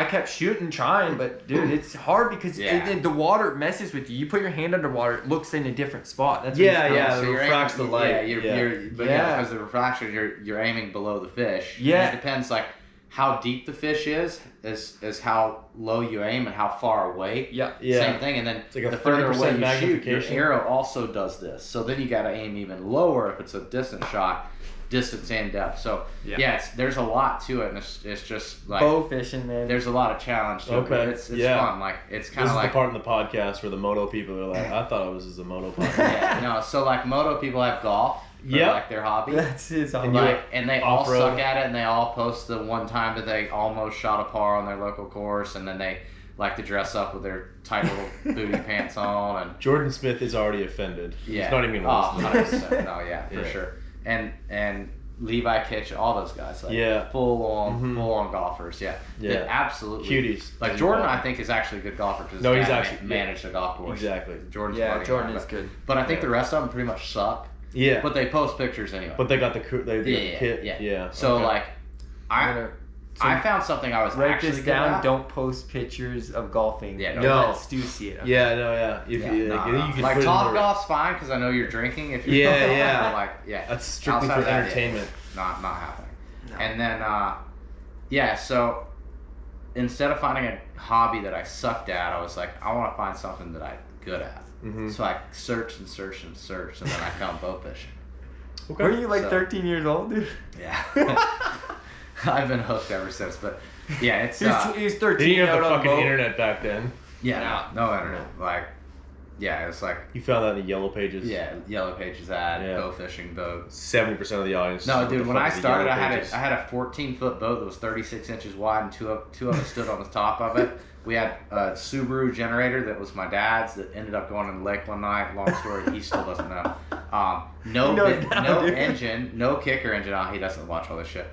kept shooting, trying, but dude, it's hard because Yeah. the water messes with you. You put your hand underwater, it looks in a different spot. That's Yeah, what it's yeah. done. it you're refracts aiming, the light. Yeah, Yeah. but Yeah. because the refraction, you're aiming below the fish. Yeah. And it depends like how deep the fish is how low you aim and how far away. Yeah. Yeah. Same thing, and then It's like a the further 30% away you shoot, your magnification. arrow also does this. So then you got to aim even lower if it's a distant shot, distance and depth. So Yeah. there's a lot to it, and it's just like Bow fishing, man. there's a lot of challenge to it. But Okay. It's Yeah. fun. Like it's This kind is of like the part in the podcast where the moto people are like, I thought it was just a moto podcast. yeah, no. So like moto people have golf for Yep. like their hobby. That's his And hobby. you- Like, and they all off-road. suck at it, and they all post the one time that they almost shot a par on their local course, and then they like to dress up with their tight little booty pants on, and Jordan Smith is already offended. yeah, He's not even gonna listen. 100%. No, yeah, for Yeah. sure. And Levi Kitchen, all those guys, like Yeah. full Mhm. on golfers, yeah, Yeah. They absolutely Cuties. Like Jordan, I think is actually a good golfer because No, he's actually- managed the golf course. Exactly. Jordan's Yeah, buddy Jordan of mine, is good. But I think Yeah. the rest of them pretty much suck. Yeah. But they post pictures anyway. But they got the they got the Yeah, kit. yeah. Yeah. So okay. like, I found something I was Write actually this good down. at. Don't post pictures of golfing. Yeah, no. Let Stu see it. Yeah, no, yeah. If Yeah, you, no, like, no. you can Like put it in Top the- Golf's fine because I know you're drinking. If you're Yeah, yeah. like yeah, That's strictly outside for of that, yeah, entertainment. not happening. No. And then yeah, so instead of finding a hobby that I sucked at, I was like, I want to find something that I'm good at. Mm-hmm. So I searched and searched and searched, and then I found bow fishing. Okay. Were you like So- 13 years old, dude? Yeah, I've been hooked ever since. But yeah, it's He was 13 They didn't have out the on the fucking boat. internet back then. yeah, no internet. Like yeah, it's like You found that in the yellow pages. yeah, Yellow Pages ad, Yeah. bow fishing boats. 70% of the audience. No, is, "What dude. the When fuck I is the started, Yellow I Pages?" had a 14-foot boat that was 36 inches wide, and two of them stood on the top of it. We had a Subaru generator that was my dad's that ended up going in the lake one night. Long story, he still doesn't know. No, He knows now, no dude. engine, no kicker engine. Oh, he doesn't watch all this shit.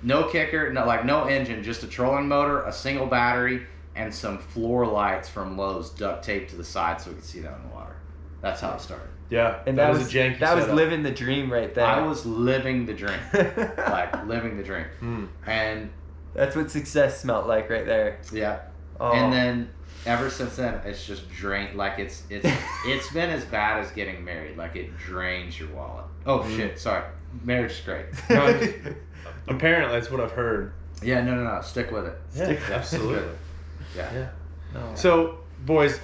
No kicker, no engine, just a trolling motor, a single battery, and some floor lights from Lowe's duct taped to the side so we could see down in the water. That's how it started. Yeah, And that that was a janky That was setup. living the dream right there. I was living the dream, like living the dream, Mm. and. That's what success smelled like right there. Yeah. Oh. And then ever since then, it's just drained. Like it's been as bad as getting married. Like it drains your wallet. Oh shit! Sorry, marriage is great. No, apparently, that's what I've heard. Yeah, no. Stick with it. Yeah, Stick with it. absolutely. Yeah. Yeah. No. So, boys,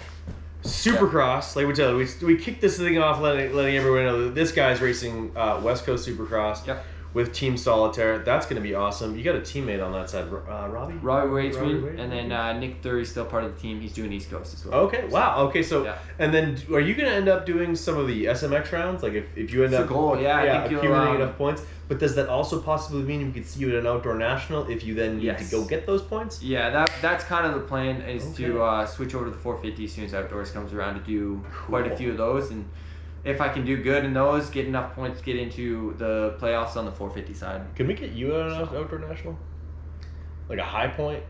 Supercross, like we tell you, we kicked this thing off letting everyone know that this guy's racing West Coast Supercross Yep. with Team Solitaire. That's going to be awesome. You got a teammate on that side, Robbie? Robbie Waitsman, Waitsman. and then Nick Thury's still part of the team. He's doing East Coast as well. Okay, wow. Okay, so, Yeah. and then are you going to end up doing some of the SMX rounds? Like if you end It's up the goal, yeah, I think you'll, accumulating enough points. But does that also possibly mean we could see you at an outdoor national if you then need Yes. to go get those points? Yeah, that's kind of the plan is Okay. to switch over to the 450 as soon as outdoors comes around to do quite a Cool. few of those, and if I can do good in those, get enough points to get into the playoffs on the 450 side. Can we get you at an outdoor national? Like a high point?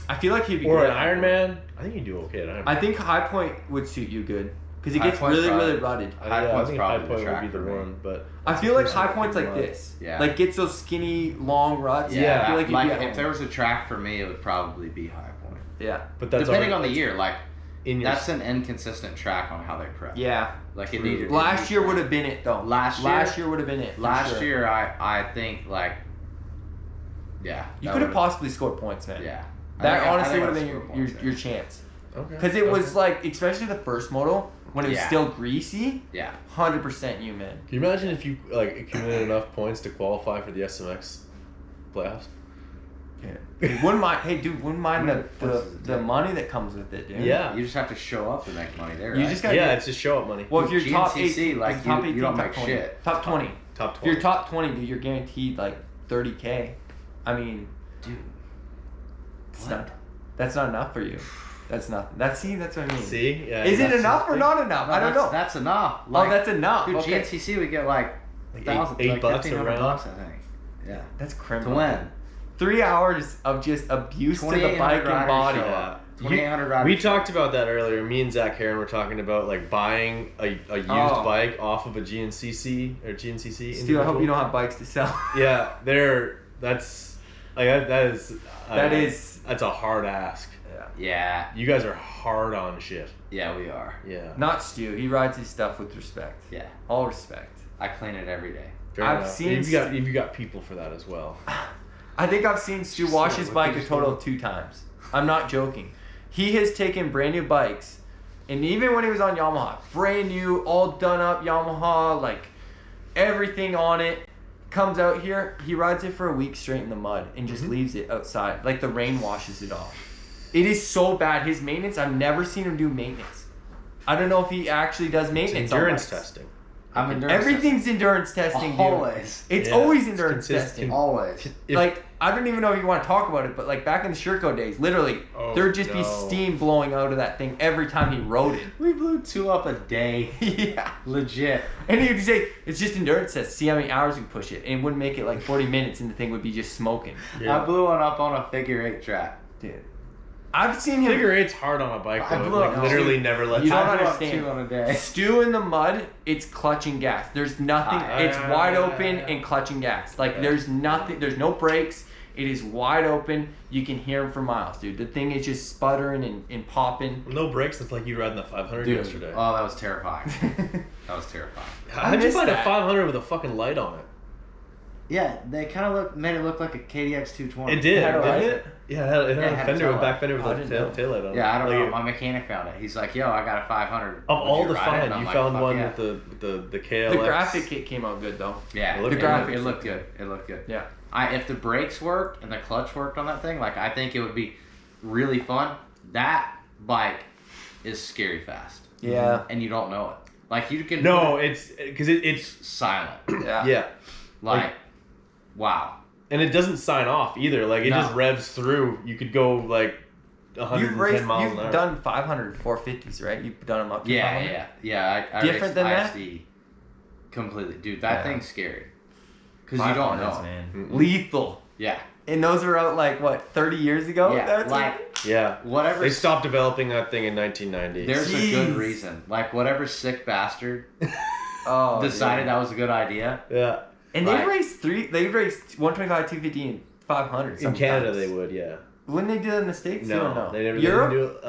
I feel like he'd be Or good an at Ironman. I think you do okay at Ironman. I think High Point would suit you good because it High gets Point's really, probably- really rutted. High I Point's think High probably Point the would track be the for me. one, but I feel like High Percent Point's like mud. this. Yeah. Like gets those skinny, long ruts. Yeah, I feel like you'd be at if home. there was a track for me, it would probably be High Point. Yeah. But that's Depending already- on the year, like in your that's an inconsistent track on how they prep. Yeah. Like it True. needed. Last year would have been it though. Last year would have been it. for Last sure. year, I think like. Yeah. You that could have would've- possibly scored points, man. Yeah. That I honestly think would have I been scored your points, your yeah. chance. Okay. Because it was like, especially the first moto, when it was Yeah. still greasy, Yeah. 100% you, man. Can you imagine if you like accumulated enough points to qualify for the SMX playoffs? Yeah. Wouldn't mind What's the money that comes with it, dude. Yeah. You just have to show up to make money there. You right? just gotta Yeah, get, it's just show up money. well, if you're top GNCC, 8, like, top you 18, don't top make 20. shit. Top 20. Top If 20. you're top 20, dude, you're guaranteed like 30K. I mean, Dude. it's What? not, that's not enough for you. That's nothing. That's what I mean. See? Yeah. Is it that's enough or something. not enough? No, I don't know. That's enough. Oh, that's enough. Dude, Okay. GNCC we get like Like $1,000, eight like bucks a $1,500, round? I think. Yeah. That's To criminal. win. 3 hours of just abuse to the 2,800 bike and riders body. show up. 2,800 riders. We talked about that earlier. Me and Zach Heron were talking about like buying a used bike off of a GNCC or GNCC. Stu, I hope you don't have bikes to sell. Yeah, that's like that's a hard ask. Yeah. You guys are hard on shit. Yeah, we are. Yeah. Not Stu. He rides his stuff with respect. Yeah. All respect. I clean it every day. Fair I've enough. seen You've got people for that as well. I think I've seen Stu wash his what bike they a total of 2 times. I'm not joking. He has taken brand new bikes, and even when he was on Yamaha, brand new, all done up Yamaha, like everything on it, comes out here, he rides it for a week straight in the mud and just leaves it outside. Like the rain washes it off. It is so bad. His maintenance, I've never seen him do maintenance. I don't know if he actually does maintenance. Endurance on bikes. testing. I'm endurance Everything's endurance testing, dude. Always. It's Yeah, always it's endurance consistent. testing. Always. Like, I don't even know if you want to talk about it, but like back in the Shirko days, literally, Oh, there'd just be no. steam blowing out of that thing every time he rode it. We blew 2 up a day. Yeah. Legit. And he'd say, it's just endurance test. See how many hours you push it. And it wouldn't make it like 40 minutes and the thing would be just smoking. I blew one up on a figure 8 track. Dude. I've seen him. Figure eight's hard on a bike I though. blew Like up literally two. never lets You don't I blew up understand. 2 on a day. Stew in the mud, it's clutching gas. There's nothing. It's wide open and clutching gas. Like, there's nothing. There's no brakes. It is wide open. You can hear him for miles, dude. The thing is just sputtering and popping. No brakes. It's like you riding the 500 Dude, yesterday. oh, that was terrifying. That was terrifying. How'd you missed find a that. 500 with a fucking light on it? Yeah, they kind of made it look like a KDX 220. It did. Had a didn't light? it? Yeah, it had Yeah, it a had a fender tail with back fender with I like didn't know. tail light on it. Yeah, I don't Like, know. My mechanic found it. He's like, "Yo, I got a 500." Of Would all you the ride it? fun, And I'm you like, found "Fuck one yeah." with the KLX. The graphic kit came out good though. Yeah, It looked it, good. it looked good. It looked good. Yeah. If the brakes worked and the clutch worked on that thing, like I think it would be really fun. That bike is scary fast, Yeah. and you don't know it. Like you can No, it's because it's silent. Yeah. yeah, Like, wow. and it doesn't sign off either. Like it No. just revs through. You could go like 110 miles You've an hour. done 500 450s, right? You've done them up to 500? Yeah. I Different raced than that? ISD completely, dude. That Yeah. thing's scary because you don't 500s, know. man. Mm-mm. Lethal. Yeah, And those were out like what 30 years ago. yeah. That's Like Yeah, whatever. they stopped developing that thing in 1990. There's a good Jeez. reason. Like whatever sick bastard oh, decided dude. that was a good idea. Yeah, And Like- they raced 125, 250, and 500. in Canada sometimes. they would. Yeah. Wouldn't they do that in the States? You don't No, know. they never. Europe? They didn't do it.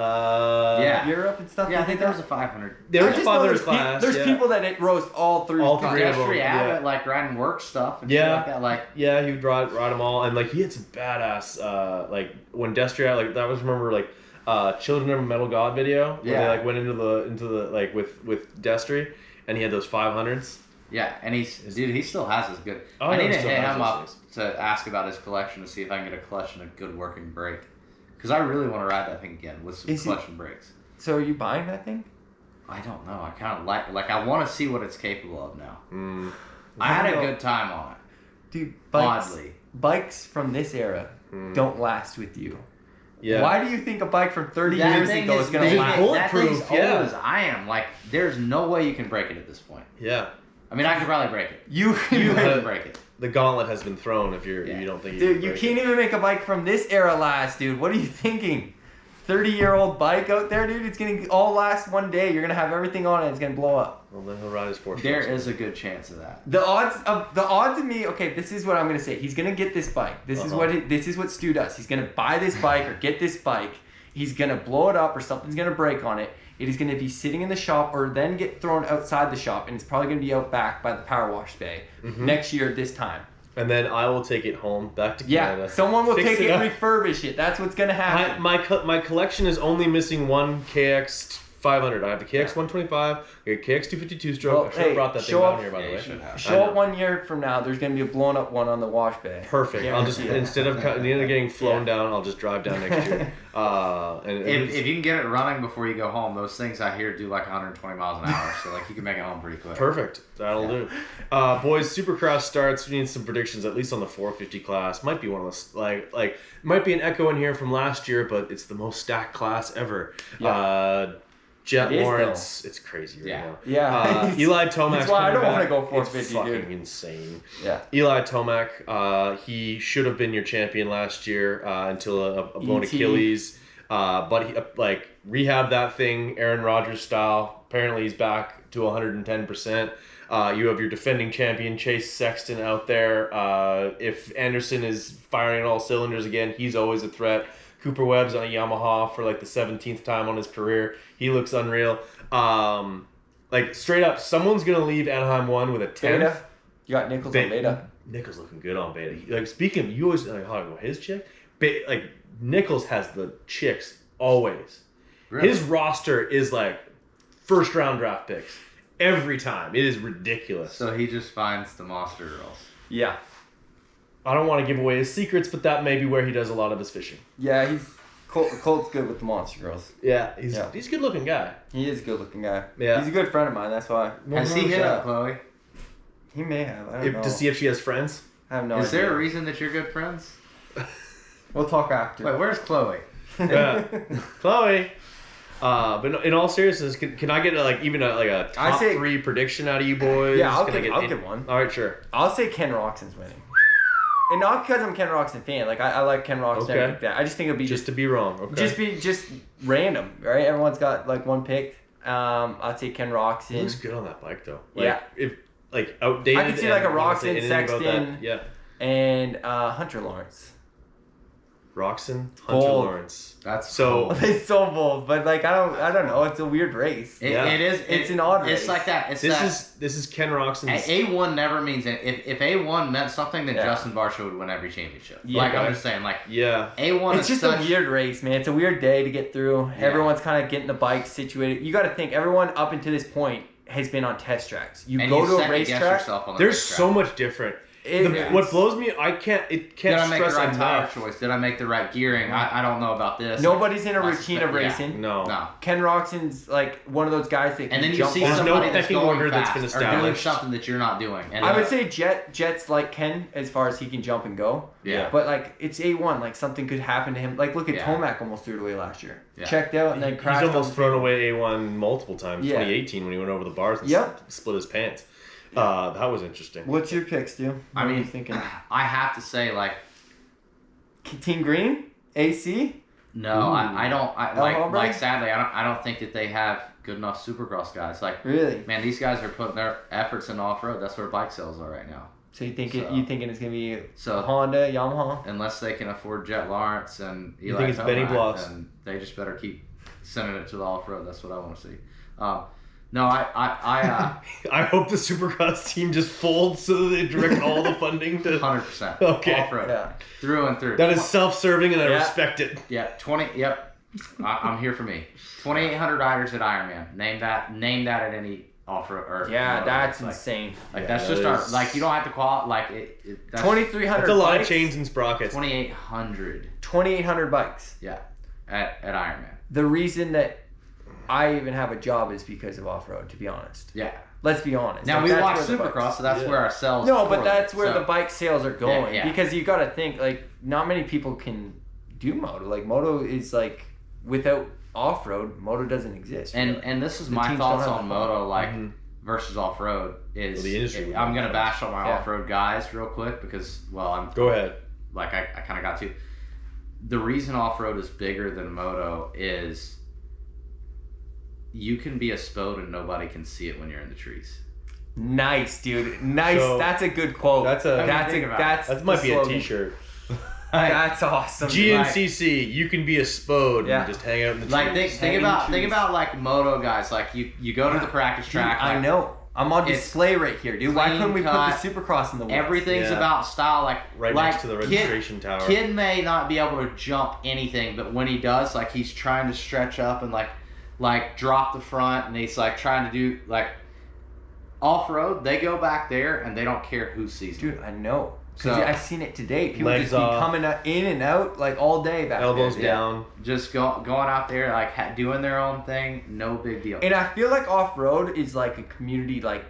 Yeah. Europe and stuff. Yeah, I they think did there was that? a 500. There I was a just know 500 there's class. There's yeah. people that roast all three. All three classes. of them. Destry Abbott, yeah. like riding work stuff and Yeah. shit like that. Like, Yeah, he would ride them all, and like he had some badass. Like when Destry, like that was remember like Children of a Metal God video where they Yeah. like went into the like with Destry, and he had those 500s. yeah, and he still has his good. Oh, I yeah, need he to still hit has him those up things. to ask about his collection to see if I can get a clutch and a good working brake. Because I really want to ride that thing again with some Is he- clutch and brakes. So are you buying that thing? I don't know. I kind of like I want to see what it's capable of now. Mm. I had a know. good time on it. Dude, bikes, Oddly. bikes from this era Mm. don't last with you. Yeah. Why do you think a bike from 30 That years thing ago is going big. to It's last? bulletproof, That thing's yeah. old as I am. Like, there's no way you can break it at this point. Yeah. I mean, I could probably break it. You could break it. The gauntlet has been thrown if you don't think dude, you can't even make a bike from this era last, dude. What are you thinking? 30-year-old bike out there, dude. It's gonna all last one day. You're gonna have everything on it. It's gonna blow up. Well, then he'll ride his Porsche. There is a good chance of that. The odds of me. Okay, this is what I'm gonna say. He's gonna get this bike. This is what Stu does. He's gonna buy this bike or get this bike. He's gonna blow it up or something's gonna break on it. It is gonna be sitting in the shop or then get thrown outside the shop, and it's probably gonna be out back by the power wash bay next year at this time. And then I will take it home back to Canada. Yeah, someone will take it, refurbish it. That's what's gonna happen. My collection is only missing one KX 500. I have the KX 125, a KX 252 stroke. I should have brought that thing down here, by the way. Show up 1 year from now. There's gonna be a blown up one on the wash bay. Perfect. I'll just instead of getting flown down, I'll just drive down next year. If you can get it running before you go home, those things I hear do like 120 miles an hour, so like you can make it home pretty quick. Perfect. That'll do. Boys, Supercross starts. We need some predictions, at least on the 450 class. Might be one of those like might be an echo in here from last year, but it's the most stacked class ever. Yeah. Jet Lawrence, it's crazy right now. Yeah. Eli Tomac. That's why I don't want to go 450, it's fucking dude. insane. Yeah. Eli Tomac, he should have been your champion last year until a blown Achilles. But he rehabbed that thing Aaron Rodgers style. Apparently he's back to 110%. You have your defending champion Chase Sexton out there. If Anderson is firing on all cylinders again, he's always a threat. Cooper Webb's on a Yamaha for like the 17th time on his career. He looks unreal. Straight up, someone's gonna leave Anaheim 1 with a 10th. Beta. You got Nichols on Beta. Nichols looking good on Beta. Speaking of, you always his chick. Nichols has the chicks always. Really? His roster is like first round draft picks every time. It is ridiculous. So he just finds the monster girls. Yeah. I don't want to give away his secrets, but that may be where he does a lot of his fishing. Yeah, Colt's good with the monster girls. Yeah, he's a good looking guy. He is a good looking guy. Yeah. He's a good friend of mine, that's why. Has he hit up Chloe? He may have. I don't know. To see if she has friends? I have no idea. Is there a reason that you're good friends? We'll talk after. Wait, where's Chloe? Yeah. Chloe. But in all seriousness, can I get a top 3 prediction out of you boys? Yeah, I'll get one. All right, sure. I'll say Ken Roxon's winning. And not because I'm a Ken Roxon fan. I like Ken Roxon. Okay. Like that. I just think it'll be just to be wrong. Okay. Just random, right? Everyone's got one pick. I'll take Ken Roxon. He looks good on that bike though. If outdated. I could see a Roxon, Sexton, and Hunter Lawrence. Roxon, Hunter Bold. Lawrence. That's so cool. It's so bold, but I don't know. It's a weird race. It is. It's an odd race. It's like that. This is Ken Roxon's. A1 never means anything. If A1 meant something, then Justin Barcia would win every championship. Yeah, I'm just saying. A1. It's just a weird race, man. It's a weird day to get through. Yeah. Everyone's kind of getting the bike situated. You got to think. Everyone up until this point has been on test tracks. You go to a racetrack. There's so much different. What blows me, can't Did I make the right tire enough. choice? Did I make the right gearing? I don't know about this. Nobody's in a routine of racing. No. Ken Roxon's one of those guys that can and then you jump see on. somebody that's going order fast that's been or doing established. something that you're not doing. And I would say Jet's like Ken as far as he can jump and go. Yeah. But it's A1. Something could happen to him. Look at Tomac almost threw it away last year. Yeah. Checked out and then crashed. He's almost thrown away A1 multiple times. 2018 when he went over the bars and split his pants. That was interesting. What's your pick, Stu? What are you thinking? I have to say, Team Green, AC. No, I don't. Sadly, I don't think that they have good enough Supercross guys. Really, man, these guys are putting their efforts in off road. That's where bike sales are right now. So you thinking it's gonna be Honda, Yamaha? Unless they can afford Jet Lawrence and Eli think it's Benny Bloss, then they just better keep sending it to the off road. That's what I want to see. No, I hope the Supercross team just folds so that they direct all the funding to 100%. Okay. Off-road. Through and through. That is self-serving and I respect it. Yeah, 20. Yep. I'm here for me. 2,800 riders at Ironman. Name that at any off-road. That's insane. That's just our you don't have to qualify 2,300. That's a lot of chains and sprockets. 2,800. 2,800 bikes. Yeah, at Ironman. The reason that I even have a job is because of off-road, to be honest. Yeah. Let's be honest. Now, we watch Supercross, so that's where our sales No, but that's where the bike sales are going. Yeah. Because you got to think, not many people can do moto. Moto is, without off-road, moto doesn't exist. And this is my thoughts on moto. versus off-road is, the industry I'm going to bash on my Yeah. off-road guys real quick because, Go ahead. like I kind of got to. The reason off-road is bigger than moto is you can be a spode and nobody can see it when you're in the trees. Nice, dude. Nice. So, that's a good quote. That's that might the be slogan. a t-shirt. That's awesome. GNCC, you can be a spode Yeah. and just hang out in the trees. Like think about like moto guys. Like you go to the practice track. Dude, I like, know. I'm on it's display right here, dude. Why couldn't we put clean the Supercross in the woods? Everything's Yeah. about style. Like right like next to the registration tower. Kid may not be able to jump anything, but when he does, like he's trying to stretch up and like drop the front, and he's like trying to do like off road. They go back there and they don't care who sees them. Dude, I know. So- Because I've seen it today. People Legs just be off. coming in and out like all day back Elbows there. down. Just going out there like doing their own thing, no big deal. And I feel like off road is like a community. Like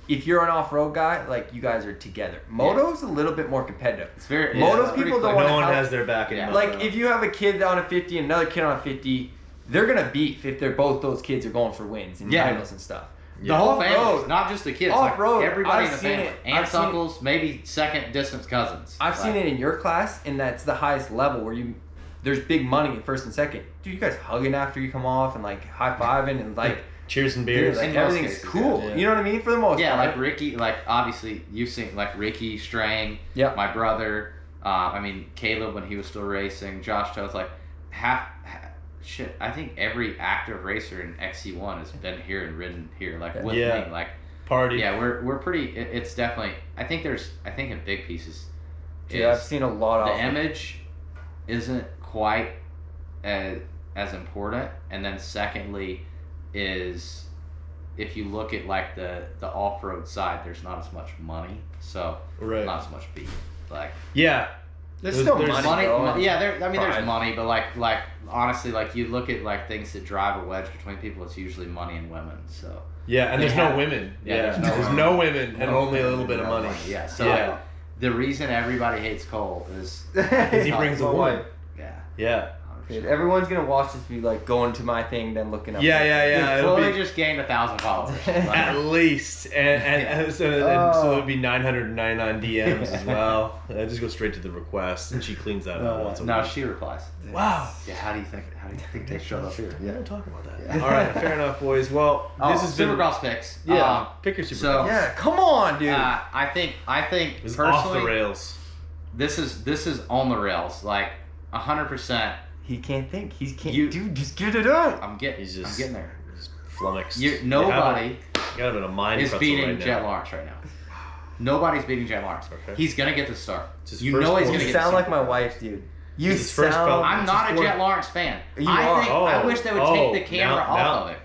if you're an off road guy, like you guys are together. Moto's a little bit more competitive. It's very Moto it's pretty people don't quick. No wanna one help- has their back in Yeah. moto. Like if you have a kid on a 50 and another kid on a 50, they're gonna beef if they're both those kids are going for wins and Yeah. titles and stuff. The whole Off-road. family, not just the kids. Off-road, like everybody I've in the seen family, it. I've aunts, seen- uncles, maybe second distance cousins. I've seen it in your class, and that's the highest level where there's big money in first and second. Dude, you guys hugging after you come off and like high fiving and like, cheers and dude, beers. like In most everything's cases, cool. yeah. You know what I mean? For the most Yeah, part. like Ricky, like obviously you've seen like Ricky Strang, Yeah. my brother. I mean Caleb when he was still racing, Josh Toth, like shit. I think every active racer in XC1 has been here and ridden here, like with Yeah. me, like. Party. Yeah, we're pretty. It's definitely. I think in big pieces. Dude, I've seen a lot the of image isn't quite as important, and then secondly is if you look at like the off-road side, there's not as much money, so Right. not as much beef. Like Yeah. There's still there's money. bro. yeah. There's Pride. money, but like honestly, like you look at like things that drive a wedge between people, it's usually money and women. So Yeah, and They there's have- no women. Yeah, Yeah, there's there's no no women and only a little bit of money. Yeah. So Yeah. like, the reason everybody hates Cole is Because he brings a My woman. wife. yeah. Yeah. Dude, everyone's gonna watch this be like going to my thing, then looking up. Yeah, like- yeah, yeah. Dude, It'll Chloe be just gained 1,000 followers. at Like, least, and so Oh. it would be 999 DMs as well. I just go straight to the request, and she cleans that out once a no, week. she replies. Wow. Yeah, how do you think they showed up here? We don't talk about that. Yeah. All right, fair enough, boys. Well, this has been Supercross picks. Yeah, pick your Supercross. so- Yeah, come on, dude. I think It's personally, off the rails. this is on the rails, like 100%. He can't think. He can't. You- Dude, just get it out. I'm getting there. Just flummoxed. Nobody You have a mind is pretzel beating right Jet now. Lawrence right now. Nobody's beating Jet Lawrence. Okay. He's gonna get the start. It's his You first know he's one. gonna You get sound the like my start. wife, dude. You This is his first sound. felt- I'm not a It's Jet Lawrence fan. You I are. think I wish they would take the camera off of it.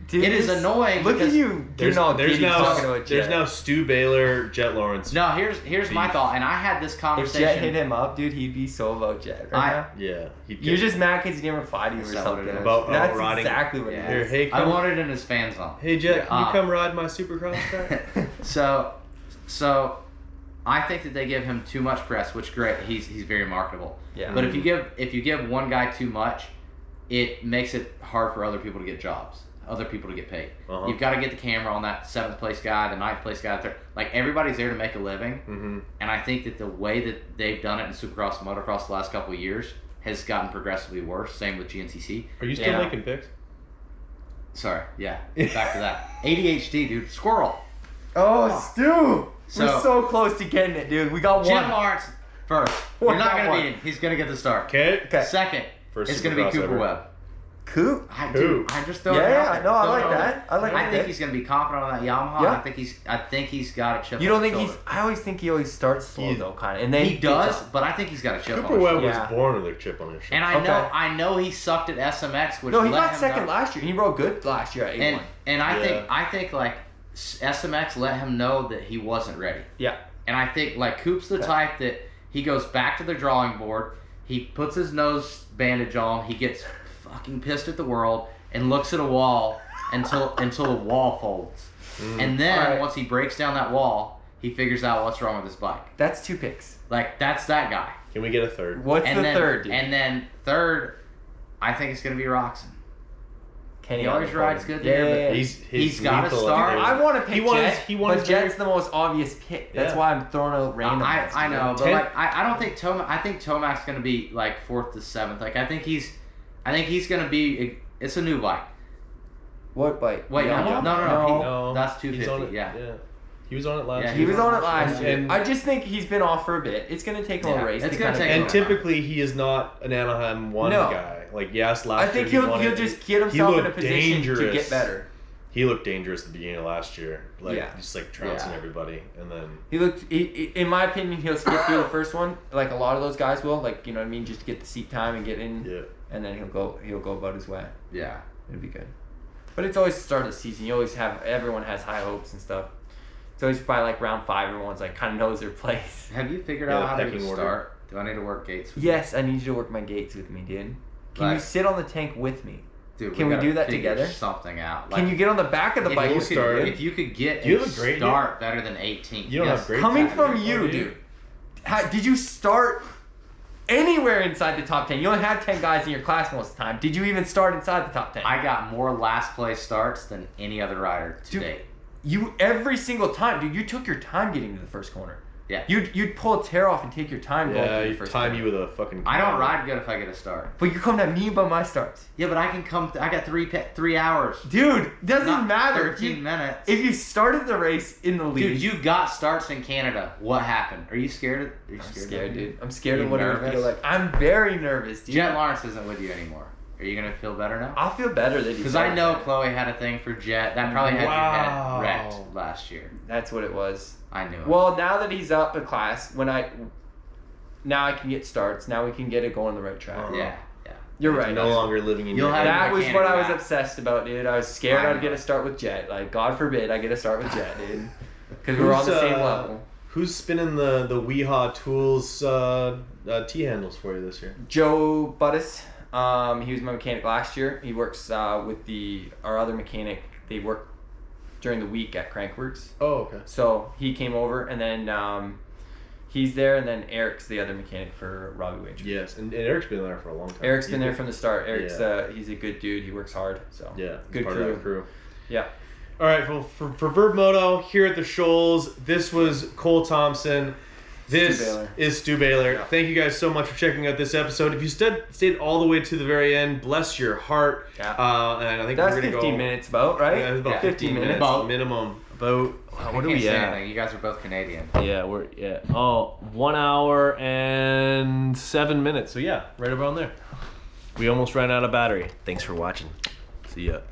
Dude, It is this- annoying Look at because you. There's, Getting all there's giddy talking now about there's Jet. now Stu Baylor, Jet Lawrence. No, here's my Beef. thought, and I had this If conversation. Jet hit him up, dude, he'd be so about Jet right now. Yeah. You're just mad because he didn't reply to you or Is that what something. it is? About That's riding- exactly what Yeah. it Here, is. hey, I come. wanted in his fan zone. Hey Jet, can you Yeah. come ride my Supercross track? So I think that they give him too much press, which great. He's very marketable. Yeah. But if you give one guy too much, it makes it hard for other people to get jobs, other people to get paid. Uh-huh. You've got to get the camera on that 7th place guy, the 9th place guy, third. Like everybody's there to make a living. Mm-hmm. And I think that the way that they've done it in Supercross and Motocross the last couple of years has gotten progressively worse. Same with GNCC. Are you still Yeah. making picks? Sorry, yeah. Back to that. ADHD, dude. Squirrel. Oh, Stu! So- We're so close to getting it, dude. We got Jim one. Lawrence first. One You're not by going to one. beat him. He's going to get the start. Okay. Okay. Second, First it's going to be Supercross Cooper ever. Webb. Coop. Who? I'm just throwing it Yeah, out there. no, I Throwing like it out that. there. I like I that. think he's going to be confident on that Yamaha. Yeah. I think he's got a chip. You on don't his think shoulder. I always think he always starts slow He- though, kind of, and then He does, gets up. but I think he's got a chip Cooper on his Webb shoulder. was Yeah. born with a chip on his shoulder. And I know he sucked at SMX, which No, he let got him second know. last year. He rode good last year at 8-1. And Yeah. I think like SMX let him know that he wasn't ready. Yeah. And I think like Coop's the type that he goes back to the drawing board, he puts his nose bandage on, he gets fucking pissed at the world and looks at a wall until the wall folds. And then Alright. once he breaks down that wall, he figures out what's wrong with his bike. That's 2 picks. Like that's that guy. Can we get a third? What's And the then, third, dude? And then third, I think it's gonna be Roxon. Kenny He on always the rides podium. good there, but He's gotta lethal. start. I want to pick Jet, he won but his Jet's the most obvious pick. That's why I'm throwing out random. I know, but Ten- like I don't think I think Tomac's gonna be like 4th to 7th. Like I think he's gonna be. It's a new bike. What bike? Wait, Yamaha? No. That's He's on 250. it. Yeah. He was on it last Yeah, year. He was on it last year. And- I just think he's been off for a bit. It's going to take him a race. It's to gonna kind of take get him And a on. typically, he is not an Anaheim 1 No. guy. Like, yes, last I year think he won he'll it. just get himself in a looked position to dangerous. get better. He looked dangerous at the beginning of last year. Like, Yeah. just like trouncing everybody. And then... He looked, in my opinion, he'll skip through the first one, like a lot of those guys will. Like, you know what I mean? Just to get the seat time and get in. Yeah. And then he'll go about his way. Yeah. It'll be good. But it's always the start of the season. You always have, everyone has high hopes and stuff. It's always by like round 5, everyone's like kind of knows their place. Have you figured Yeah, out how to pecking order. start? Do I need to work gates? With Yes, I need you to work my gates with me, dude. Can you Like- sit on the tank with me? Dude, Can we gotta do that figure together? Something out. Can you get on the back of the bike? If you could get You a have a great start better than 18. You don't have great Coming time. from Oh, you, dude. Did you start anywhere inside the top 10? You only had 10 guys in your class most of the time. Did you even start inside the top 10? I got more last place starts than any other rider to Dude, date. You every single time, dude. You took your time getting to the first corner. Yeah. You'd pull a tear off and take your time going Yeah, to the you first time corner. you with a fucking... I don't ride good if I get a start. But you're coming at me by my starts, Yeah, but I can come. I got 3 hours. dude. Doesn't Not matter. 13 minutes. If you started the race in the lead, Dude, you got starts in Canada. What happened? Are you scared? Are you I'm scared, scared, of dude. I'm scared Are of you what it would nervous? feel like. I'm very nervous, dude. Jet Lawrence isn't with you anymore. Are you gonna feel better now? I'll feel better that he's Because I know Chloe had a thing for Jet. That probably had Wow. your head wrecked last year. That's what it was. I knew it. Well, now that he's up in class, now I can get starts. Now we can get it going the right track. yeah. You're He's right. no longer living in You'll your have head. That was mechanic what I was back. obsessed about, dude. I was scared I I'd get know. a start with Jet. Like, God forbid I get a start with Jet, dude. Because we were on the same level. Who's spinning the Weehaw Tools T-handles for you this year? Joe Buddes, he was my mechanic last year. He works with our other mechanic. They work during the week at Crankworks. Oh, okay. So he came over, and then he's there, and then Eric's the other mechanic for Robbie Wager. Yes, and Eric's been there for a long time. Eric's been there from the start. Eric's Yeah. he's a good dude. He works hard. So Yeah, good part crew. of that crew. Yeah. All right, well, for Verb Moto here at the Shoals, this was Cole Thompson. This Stu Baylor. is Stu Baylor. Yeah. Thank you guys so much for checking out this episode. If you stayed all the way to the very end, bless your heart. Yeah. And I think That's we're gonna 15 go, minutes, about right? Yeah, it's about 15 minutes. About- minimum. About I what are can't we say at? anything. You guys are both Canadian. Yeah, we're 1 hour and 7 minutes. So yeah, right around there. We almost ran out of battery. Thanks for watching. See ya.